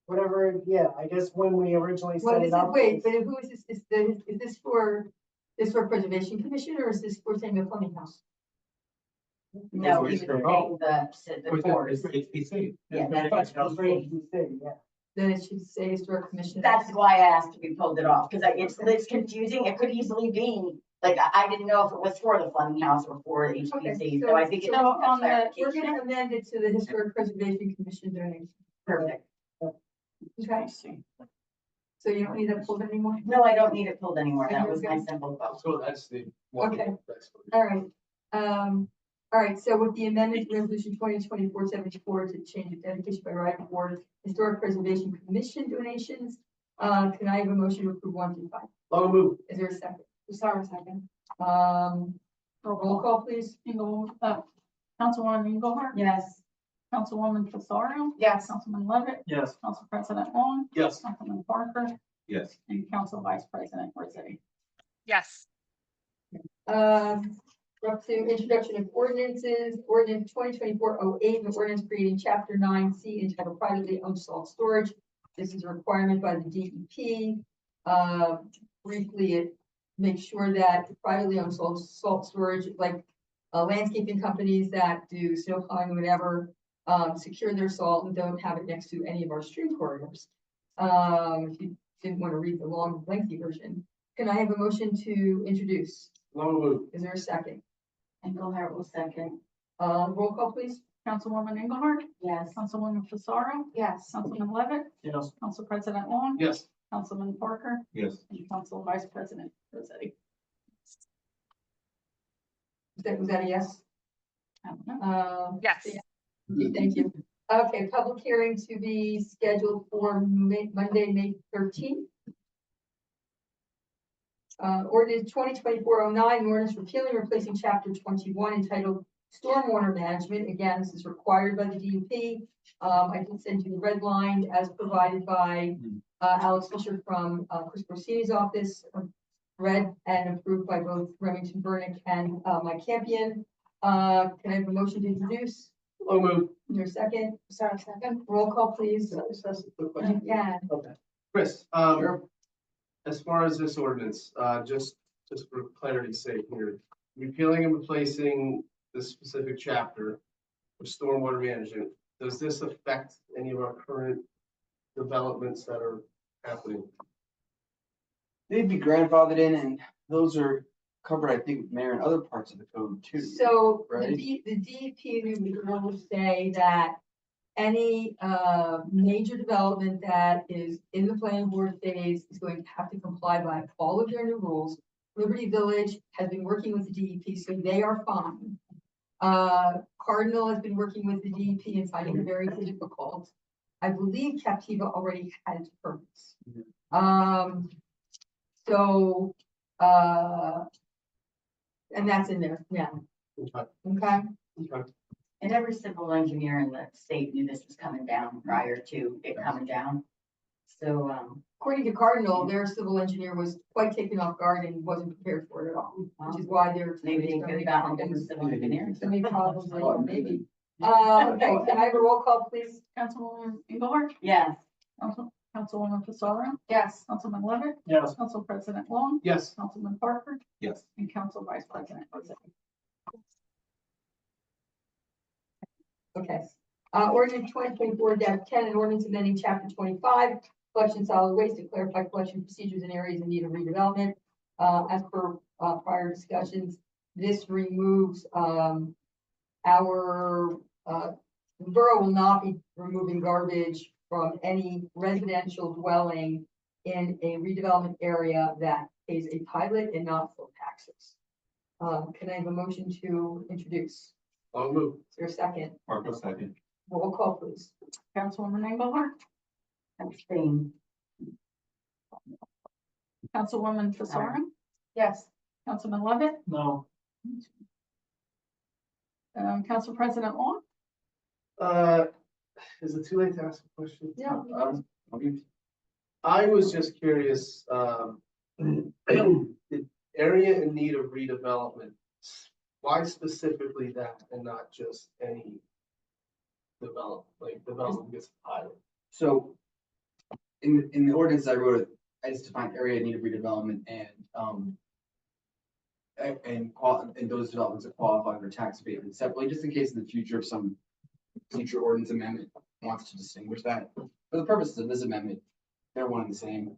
whatever, yeah, I guess when we originally Well, set this it is, up. wait, but who is this, is this for Preservation Commission, or is this for Samuel Fleming House? No, he was It's saying both. the boards. HPC. Yeah, That's that's for HPC, yeah. Then it should say Historic Commission. That's why I asked to be pulled it off, because it's confusing. It could easily be, like, I didn't know if it was for the Fleming House or for the HPC, so I think it's. So on the- We're gonna amend it to the Historic Preservation Commission donation. Perfect. Okay. So you don't need that pulled anymore? No, I don't need it pulled anymore. That was my simple vote. So that's the. Okay. All right. All right, so with the amendment to resolution 2024-74 to change the dedication by right of board Historic Preservation Commission donations, can I have a motion to approve 1 through 5? Long move. Is there a second? Sorry, second. Roll call, please. Councilwoman Engelhardt? Yes. Councilwoman Fasaro? Yes. Councilman Levitt? Yes. Council President Long? Yes. Councilman Parker? Yes. And Council Vice President Rossetti? Yes. We're up to introduction of ordinances, ordinance 2024-08, an ordinance creating chapter 9C entitled privately owned salt storage. This is a requirement by the DEP. Briefly, it makes sure that privately owned salt storage, like landscaping companies that do snow plowing or whatever, secure their salt and don't have it next to any of our stream corridors. If you didn't want to read the long lengthy version, can I have a motion to introduce? Long move. Is there a second? Engelhardt will second. Roll call, please. Councilwoman Engelhardt? Yes. Councilwoman Fasaro? Yes. Councilman Levitt? Yes. Council President Long? Yes. Councilman Parker? Yes. And Council Vice President Rossetti? Was that a yes? I don't know. Yes. Yeah. Thank you. Okay, public hearing to be scheduled for Monday, May 13th. Ordinance 2024-09, ordinance repealing and replacing chapter 21 entitled Stormwater management, again, this is required by the DEP. I can send you the red line as provided by Alex Fisher from Chris Corsini's office, read and approved by both Remington Burnick and Mike Campion. Can I have a motion to introduce? I'll move. Your second, Sarah, second. roll call, please. Just ask a quick question. Yeah. Okay. Chris, as far as this ordinance, just for clarity's sake here, repealing and replacing this specific chapter of stormwater management, does this affect any of our current developments that are happening? They'd be grandfathered in, and those are covered, I think, Mayor, in other parts of the code too. So the Right. the DEP will say that any major development that is in the planning board phase is going to have to comply by all of your new rules. Liberty Village has been working with the DEP, so they are fine. Cardinal has been working with the DEP and finding it very difficult. I believe Captiva already had its permits. So, and that's in there, yeah, Okay. okay? Okay. And every civil engineer in the state knew this was coming down prior to it coming down. So, According to Cardinal, their civil engineer was quite taken off guard and wasn't prepared for it at all, which is why they're. maybe they could have gotten different civil engineers. So many problems, later, maybe. Okay, can I have a roll call, please? Councilwoman Engelhardt, Yes, Councilwoman Fasaro, Yes. Councilman Levitt, Yes. Council President Long, Yes. Councilman Parker, Yes. and Council Vice President Jose. Okay, ordinance 2024-10, an ordinance amending chapter 25, collection solid waste to clarify collection procedures in areas in need of redevelopment. As per prior discussions, this removes our the borough will not be removing garbage from any residential dwelling in a redevelopment area that pays a pilot and not full taxes. Can I have a motion to introduce? I'll move. Is there a second? Marco second. Roll call, please. Councilwoman Engelhardt, abstain. Councilwoman Fasaro, Yes. Councilman Levitt, No. Council President Long, Is it too late to ask a question? Yeah. I was just curious, the area in need of redevelopment, why specifically that and not just any development gets a pilot? So in the ordinance I wrote, I just defined area in need of redevelopment and those developments that qualify for tax abatement separately, just in case in the future some future ordinance amendment wants to distinguish that. For the purposes of this amendment, they're one and the same.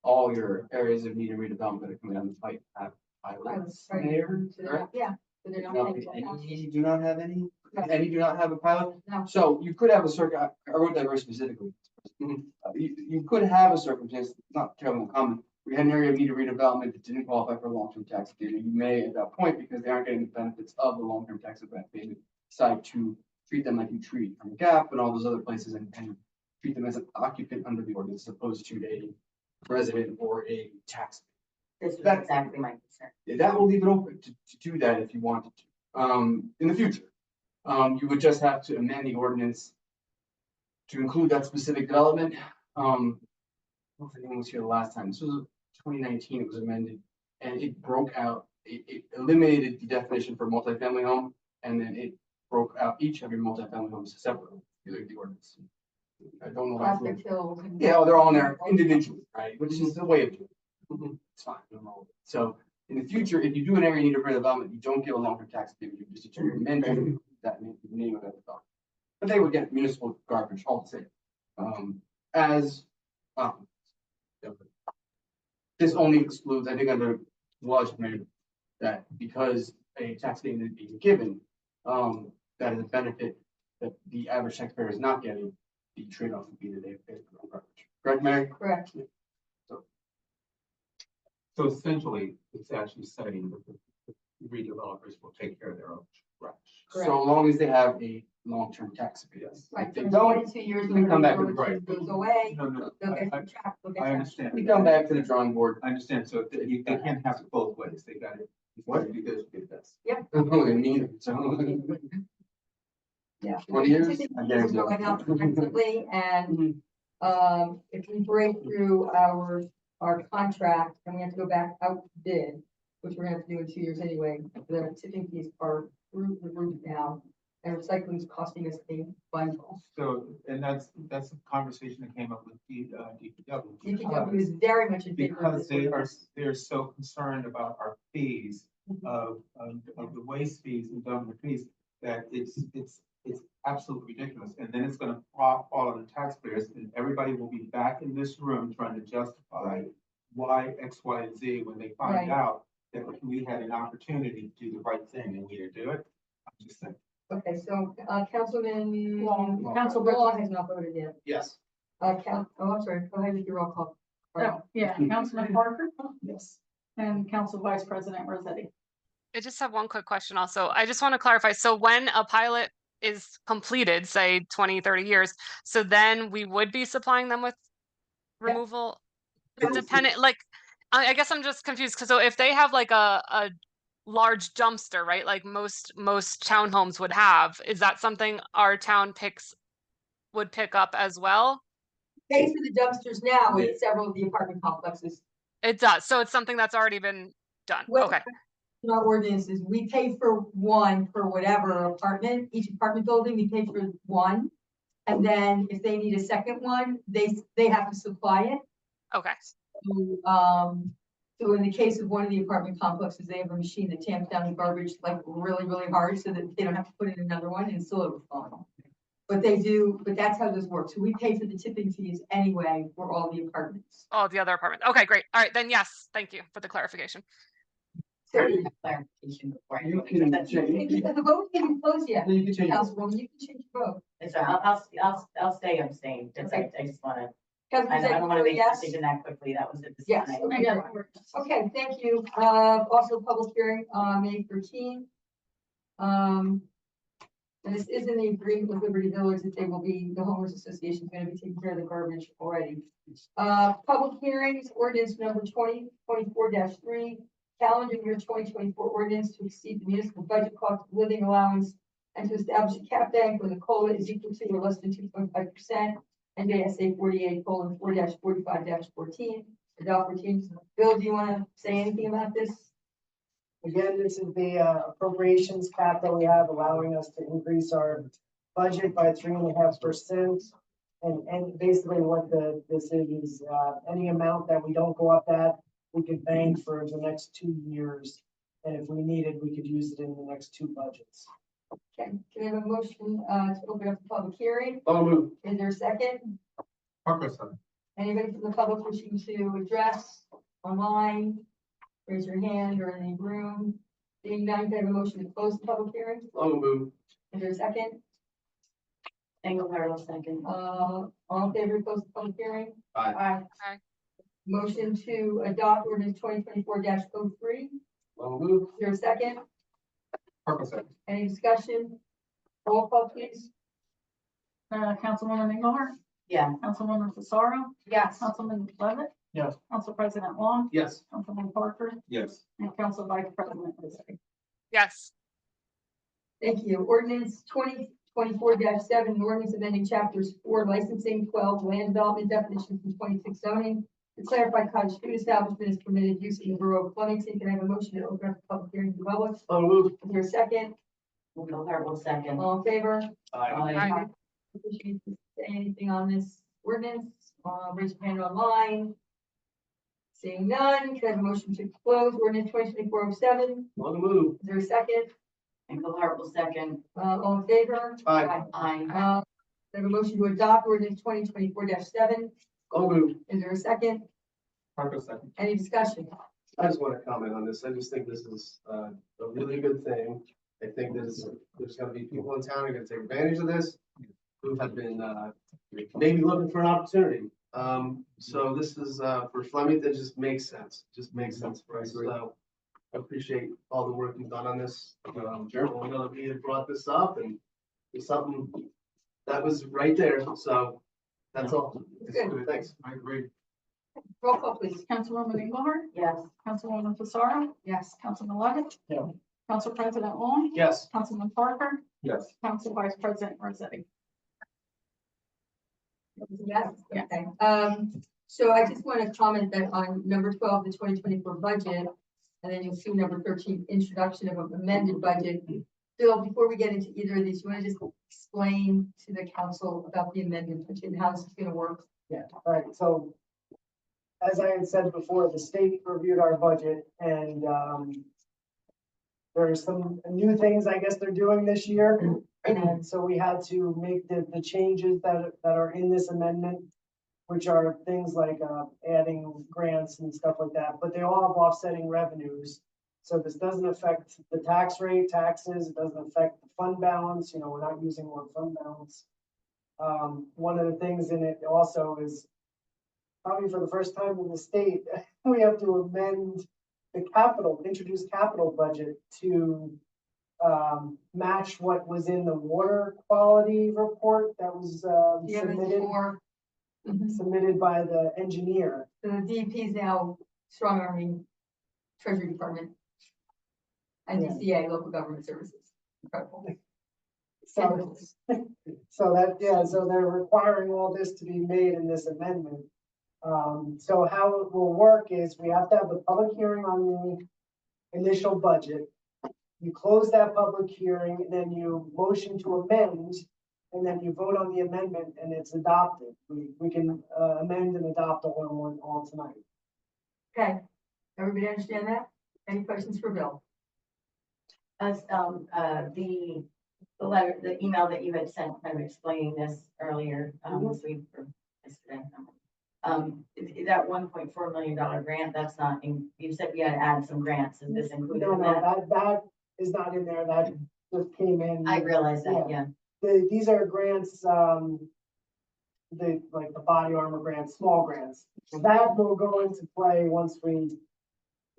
All your areas of need of redevelopment that are coming down the pipe have pilots. Right. There, So they're correct? not- Yeah. So they're not No, like- any do not have any, any do not have a pilot? No. So you could have I wrote that very specifically. You could have a circumstance, not terribly common, we had an area of need of redevelopment that didn't qualify for long-term tax abatement. You may at that point, because they aren't getting the benefits of the long-term tax abatement, decide to treat them like you treat from Gap and all those other places and treat them as an occupant under the ordinance as opposed to a resident or a tax. This was That- exactly my concern. That will leave it open to do that if you wanted to, in the future. You would just have to amend the ordinance to include that specific development. Hopefully anyone was here the last time. This was 2019, it was amended, and it broke out, it eliminated the definition for multifamily home, and then it broke out each of your multifamily homes separately, the ordinance. I don't know. why. Prospect Hill. and- Yeah, well, they're all in there individually, right, which is the way of doing it. It's fine. I'm all with it. So in the future, if you do an area need of redevelopment, you don't give a long-term tax payment, you just amend that name of that development. But they would get municipal garbage all the same. This only excludes, I think under logic, that because a tax payment is being given, that is a benefit that the average taxpayer is not getting, the trade-off would be that they pay for their own garbage. Correct, Mary? Correct. So essentially, it's actually saying that the redevelopers will take care of their own trash. So long as they have a long-term tax abatement. Right, If they so don't, 22 years. we come back when with the right. Goes away. No, They'll get I some track, they'll get I track. understand. we come back to the drawing board. I understand, so they can't have it both ways, they got it, What? Because that's. Yep. I mean, so. Yeah. 20 years? I think I it's guarantee you. going out progressively, and, if we break through our contract and we have to go back out to bid, which we're gonna have to do in 2 years anyway, the tipping fees are through the roof now, and recycling is costing us a bundle. So, and that's a conversation that came up with DPW. DPW is very much in favor of Because this. they're so concerned about our fees of the waste fees and dumping fees, that it's absolutely ridiculous. And then it's gonna fall on the taxpayers, and everybody will be back in this room trying to justify why X, Y, and Z when they Right. find out that we had an opportunity to do the right thing and we didn't do it. I'm just saying. Okay, so, Councilman Long. Council Law has not voted yet. Yes. I'm sorry, go ahead with your roll call. Oh, yeah, Councilman Parker Yes. and Council Vice President Rossetti. I just have one quick question also. I just want to clarify. So when a pilot is completed, say 20, 30 years, so then we would be supplying them with removal? Dependent, like, I guess I'm just confused, because so if they have like a large dumpster, right? Like most townhomes would have, is that something our town would pick up as well? Pay for the dumpsters now in several of the apartment complexes. It does. So it's something that's already been done. Well, Okay. In our ordinances, we pay for one for whatever apartment, each apartment building, we pay for one. And then if they need a second one, they have to supply it. Okay. So in the case of one of the apartment complexes, they have a machine that tamps down the garbage like really, really hard so that they don't have to put in another one and still overflow. But that's how this works. So we pay for the tipping fees anyway for all the apartments. All the other apartments. Okay, great. All right, then yes, thank you for the clarification. So Clarification before I. You can change. the vote isn't closed yet. You can change it. Councilwoman, you can change your vote. So I'll stay abstained, just I just wanna, I Councilman don't wanna Zacharia, make a yes? decision that quickly, that was the Yes, decision. okay. Yeah. Okay, thank you. Also public hearing on May 13th. And this is in the agreement with Liberty Village that the homeowners association is going to be taking care of the garbage already. Public hearings, ordinance number 2024-3, calendar year 2024 ordinance to exceed the municipal budget cost of living allowance and to establish a cap bank when the COLA is equal to or less than 2.5%. NJSA 48:45-14. Adopt for changes. Bill, do you want to say anything about this? Again, this is the appropriations cap that we have, allowing us to increase our budget by 3.5%. And basically what this is any amount that we don't go up at, we could bank for the next 2 years. And if we needed, we could use it in the next 2 budgets. Okay, can I have a motion to open up the public hearing? I'll move. Is there a second? Parker, son. Anybody from the public wishing to address online? Raise your hand or in the room. Seeing none, can I have a motion to close the public hearing? I'll move. Is there a second? Engelhardt will second. All in favor of close the public hearing? Aye. Aye. Motion to adopt ordinance 2024-03. I'll move. Is there a second? Parker, son. Any discussion? Roll call, please. Councilwoman Engelhardt, Yeah, Councilwoman Fasaro, Yes. Councilman Levitt, Yes. Council President Long, Yes. Councilman Parker, Yes. and Council Vice President Rossetti. Yes. Thank you. Ordinance 2024-7, ordinance amending chapters 4 licensing, 12 land development definitions, and 26 zoning. To clarify cottage food establishment is permitted use in the borough of Flemington. Can I have a motion to open up the public hearing to the public? I'll move. Is there a second? Engelhardt will second. All in favor? Aye. Aye. Appreciate you say anything on this ordinance? Raise your hand online. Seeing none, can I have a motion to close ordinance 2024-07? I'll move. Is there a second? Engelhardt will second. All in favor? Aye. Aye. I have a motion to adopt ordinance 2024-7. I'll move. Is there a second? Parker, second. Any discussion? I just want to comment on this. I just think this is a really good thing. I think there's gonna be people in town who are gonna take advantage of this, who have been maybe looking for an opportunity. So this is for Flemington, that just makes sense. Just makes sense for us. So I appreciate all the work you've done on this. Sure. I know that we had brought this up and it's something that was right there. So that's all. Good. Thanks. I agree. Roll call, please. Councilwoman Engelhardt, Yes. Councilwoman Fasaro, Yes. Councilman Levitt. Yeah. Council President Long, Yes. Councilman Parker, Yes. Council Vice President Rossetti. Yes, Yeah. okay. So I just want to comment that on number 12, the 2024 budget, and then you'll see number 13, introduction of an amended budget. Bill, before we get into either of these, you want to just explain to the council about the amended budget and how this is going to work? Yeah, all right, so as I had said before, the state reviewed our budget and there are some new things I guess they're doing this year. And so we had to make the changes that are in this amendment, which are things like adding grants and stuff like that, but they all have offsetting revenues. So this doesn't affect the tax rate, taxes, it doesn't affect the fund balance, you know, we're not using more fund balance. One of the things in it also is probably for the first time in the state, we have to amend the introduce capital budget to match what was in the water quality report that was Yeah, that's submitted, for, submitted by the engineer. the DEP is now strong arming Treasury Department and DCA, local government services. Incredible. So, so that, yeah, so they're requiring all this to be made in this amendment. So how it will work is we have to have the public hearing on the initial budget. You close that public hearing and then you motion to amend, and then you vote on the amendment and it's adopted. We can amend and adopt all tonight. Okay, everybody understand that? Any questions for Bill? As, the letter, the email that you had sent, kind of explaining this earlier, this week or yesterday. That $1.4 million grant, that's not, you said we had to add some grants, is this included No, in no, that? that is not in there. That just came in. I realize that, yeah. These are grants, like the body armor grants, small grants. That will go into play once we,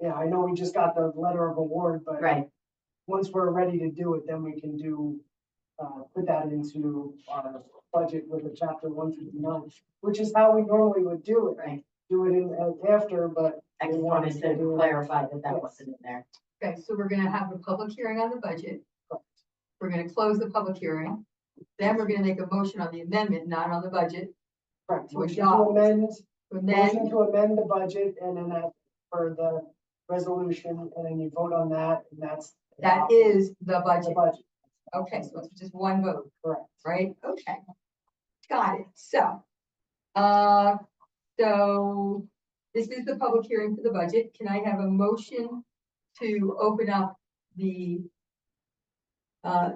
yeah, I know we just got the letter of award, but Right, once we're ready to do it, then we can put that into our budget with a chapter 159, which is how we normally would do it. right. Do it after, but. I just wanted to clarify that that wasn't in there. Okay, so we're gonna have a public hearing on the budget. We're gonna close the public hearing. Then we're gonna make a motion on the amendment, not on the budget. Correct. To Motion to adopt. amend, To motion amend, to amend the budget and then that for the resolution, and then you vote on that, and that is the the budget. budget. Okay, so it's just one vote, Correct. right? Okay. Got it. So, so this is the public hearing for the budget. Can I have a motion to open up the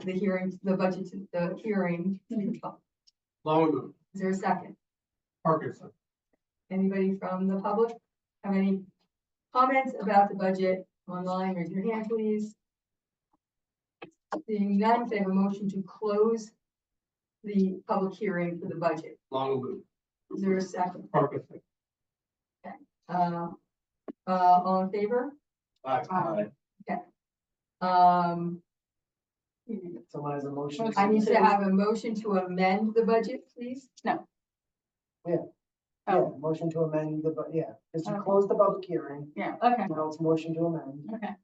hearing, the budget, the hearing? Long move. Is there a second? Parkinson. Anybody from the public have any comments about the budget online? Raise your hand, please. Seeing none, can I have a motion to close the public hearing for the budget? Long move. Is there a second? Parkinson. All in favor? Aye. Someone has a motion. I need to have a motion to amend the budget, please. Yeah, motion to amend yeah, because you Okay. closed the public hearing, Yeah, okay, now it's motion to amend. okay.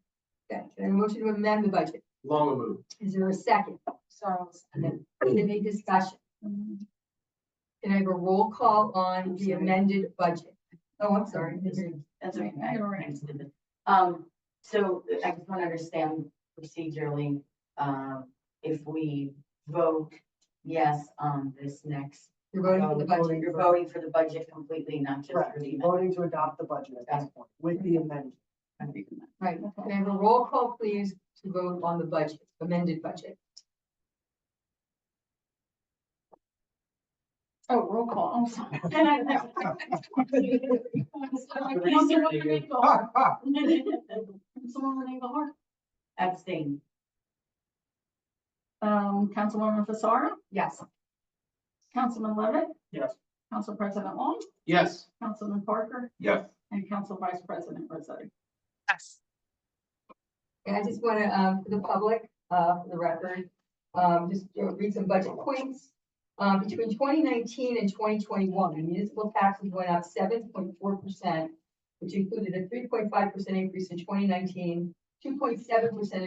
Okay, can I have a motion to amend the budget? Long move. Is there a second? So, Any discussion? Can I have a roll call on the amended budget? Oh, I'm sorry. That's okay. You're right. So I just want to understand procedurally, if we vote yes on this next. You're voting for the budget. You're voting for the budget completely, not just Correct, for the. voting to adopt the budget at this point with the amendment. Right, can I have a roll call, please, to vote on the budget, amended budget? Oh, roll call, I'm sorry. Councilwoman Engelhardt, Abstain. Councilwoman Fasaro, Yes. Councilman Levitt, Yes. Council President Long, Yes. Councilman Parker, Yes. and Council Vice President Rossetti. Yes. And I just want to, for the public, for the record, just read some budget points. Between 2019 and 2021, municipal taxes went up 7.4%, which included a 3.5% increase in 2019, 2.7% in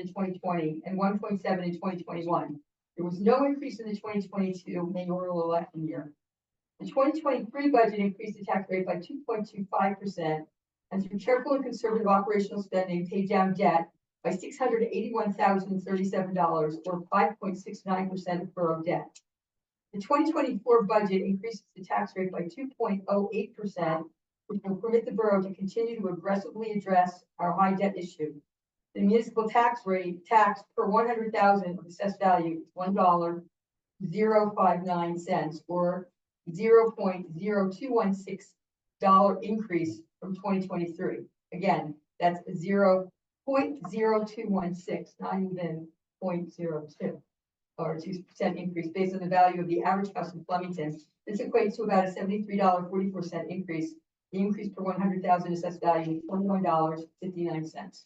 2020, and 1.7% in 2021. There was no increase in the 2022 mayoral election year. The 2023 budget increased the tax rate by 2.25%, and through careful and conservative operational spending, paid down debt by $681,037, or 5.69% of borough debt. The 2024 budget increases the tax rate by 2.08%, which will permit the borough to continue to aggressively address our high debt issue. The municipal tax per 100,000 of assessed value is $1.059, or $0.0216 increase from 2023. Again, that's 0.0216, not even 0.02 or 2% increase based on the value of the average house in Flemington. This equates to about a $73.44 increase. The increase per 100,000 assessed value is $21.59.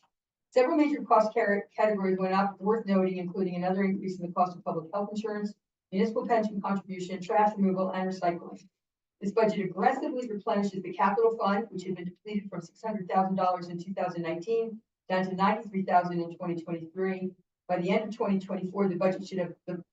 Several major cost categories went up, worth noting, including another increase in the cost of public health insurance, municipal pension contribution, trash removal, and recycling. This budget aggressively replenishes the capital fund, which had been depleted from $600,000 in 2019 down to $93,000 in 2023. By the end of 2024, the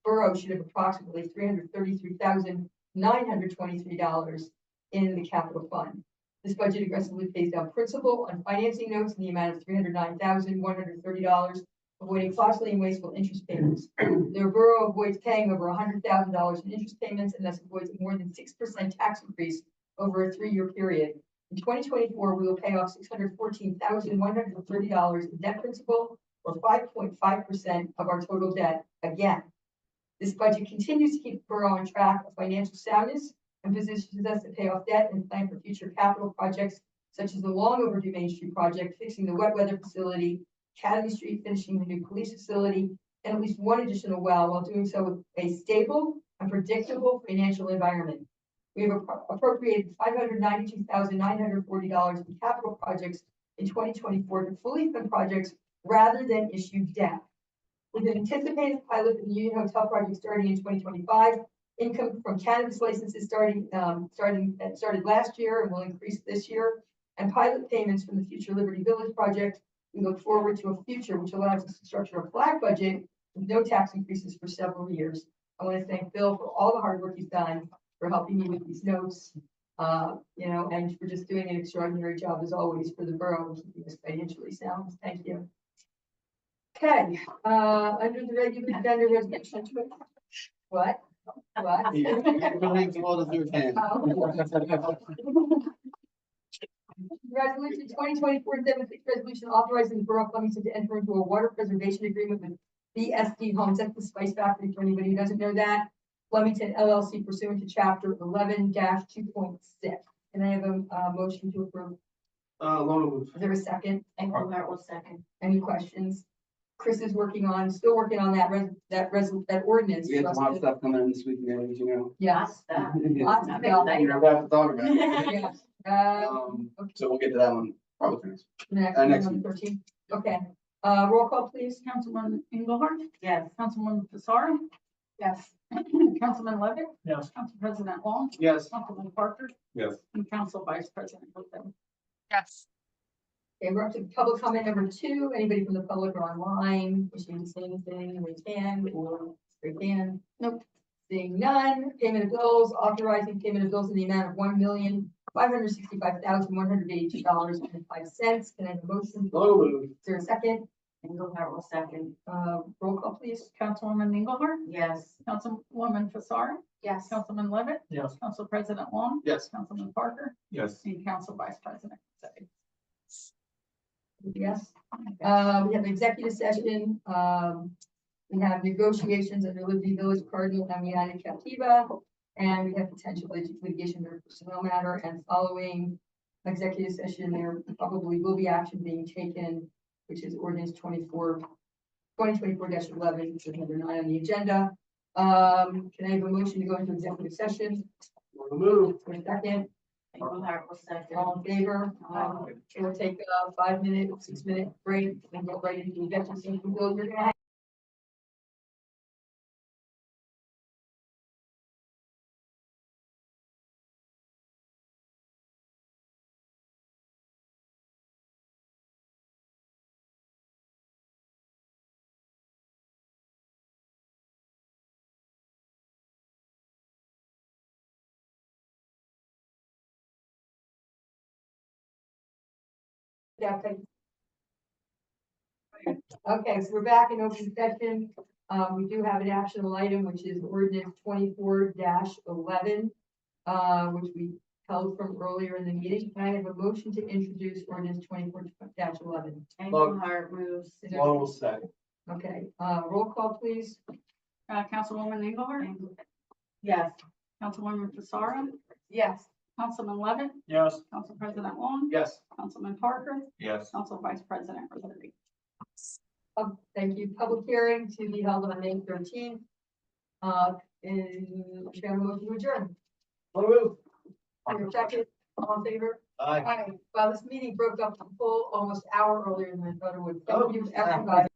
borough should have approximately $333,923 in the capital fund. This budget aggressively pays down principal on financing notes in the amount of $309,130, avoiding costly and wasteful interest payments. The borough avoids paying over $100,000 in interest payments and thus avoids a more than 6% tax increase over a 3-year period. In 2024, we will pay off $614,130 in debt principal, or 5.5% of our total debt again. This budget continues to keep the borough on track of financial soundness and positions us to pay off debt and plan for future capital projects, such as the long overdue Main Street project, fixing the wet weather facility, Academy Street, finishing the new police facility, and at least one additional well, while doing so with a stable and predictable financial environment. We have appropriated $592,940 in capital projects in 2024 to fully fund projects rather than issue debt. With an anticipated pilot of the Union Hotel project starting in 2025, income from cannabis licenses started last year and will increase this year, and pilot payments from the future Liberty Village project, we look forward to a future which allows us to structure a flat budget with no tax increases for several years. I want to thank Bill for all the hard work he's done, for helping me with these notes, and for just doing an extraordinary job as always for the borough, keeping us financially sound. Thank you. Okay, under the regular agenda resolution. What? Resolution 2024-76, resolution authorizing the borough of Flemington to enter into a water preservation agreement with BSD Homes. That's the Spice Factory, for anybody who doesn't know that. Flemington LLC pursuant to chapter 11-2.6. Can I have a motion to approve? Is there a second? And Colbert will second. Any questions? Chris is still working on that ordinance. We had a lot of stuff coming in this week, man, as you know. Yes. Lots of I never have to talk about it. Yes. So we'll get to that one probably next. Next week. 13. Okay. Roll call, please. Councilwoman Engelhardt? Yes. Councilwoman Fasaro? Yes. Councilman Levitt? Yes. Council President Long? Yes. Councilman Parker? Yes. And Council Vice President Hope. Yes. Okay, we're up to public comment number 2. Anybody from the public or online wishing to say anything, raise hand or raise hand. Nope. Seeing none. Payment of bills, authorizing payment of bills in the amount of $1,565,182.05. Can I have a motion? Is there a second? Engelhardt will second. Roll call, please. Councilwoman Engelhardt? Yes. Councilwoman Fasaro? Yes. Councilman Levitt? Yes. Council President Long? Yes. Councilman Parker? Yes. And Council Vice President Hope. Yes. We have an executive session. We have negotiations under Liberty Village, Cardinal, Amiana, Captiva, and we have potential litigation or personnel matter. And following executive session, there probably will be action being taken, which is ordinance 2024-11, which is number 9 on the agenda. Can I have a motion to go into executive session? Move. For a second. Engelhardt will second. All in favor? We'll take a 5-minute, 6-minute break and go right into executive session. Bill, you're gonna Kathy. Okay, so we're back in open session. We do have an actionable item, which is ordinance 24-11, which we held from earlier in the meeting. Can I have a motion to introduce ordinance 24-11? Engelhardt moves. Is there- Long will second. Okay, roll call, please. Councilwoman Engelhardt, Yes. Councilwoman Fasaro, Yes. Councilman Levitt, Yes. Council President Long, Yes. Councilman Parker, Yes. Council Vice President Rossetti. Thank you. Public hearing to be held on May 13th. And we have a motion to adjourn. Your second, all in favor? Aye. Well, this meeting broke up a full almost hour earlier than I thought it would. Thank you, everybody.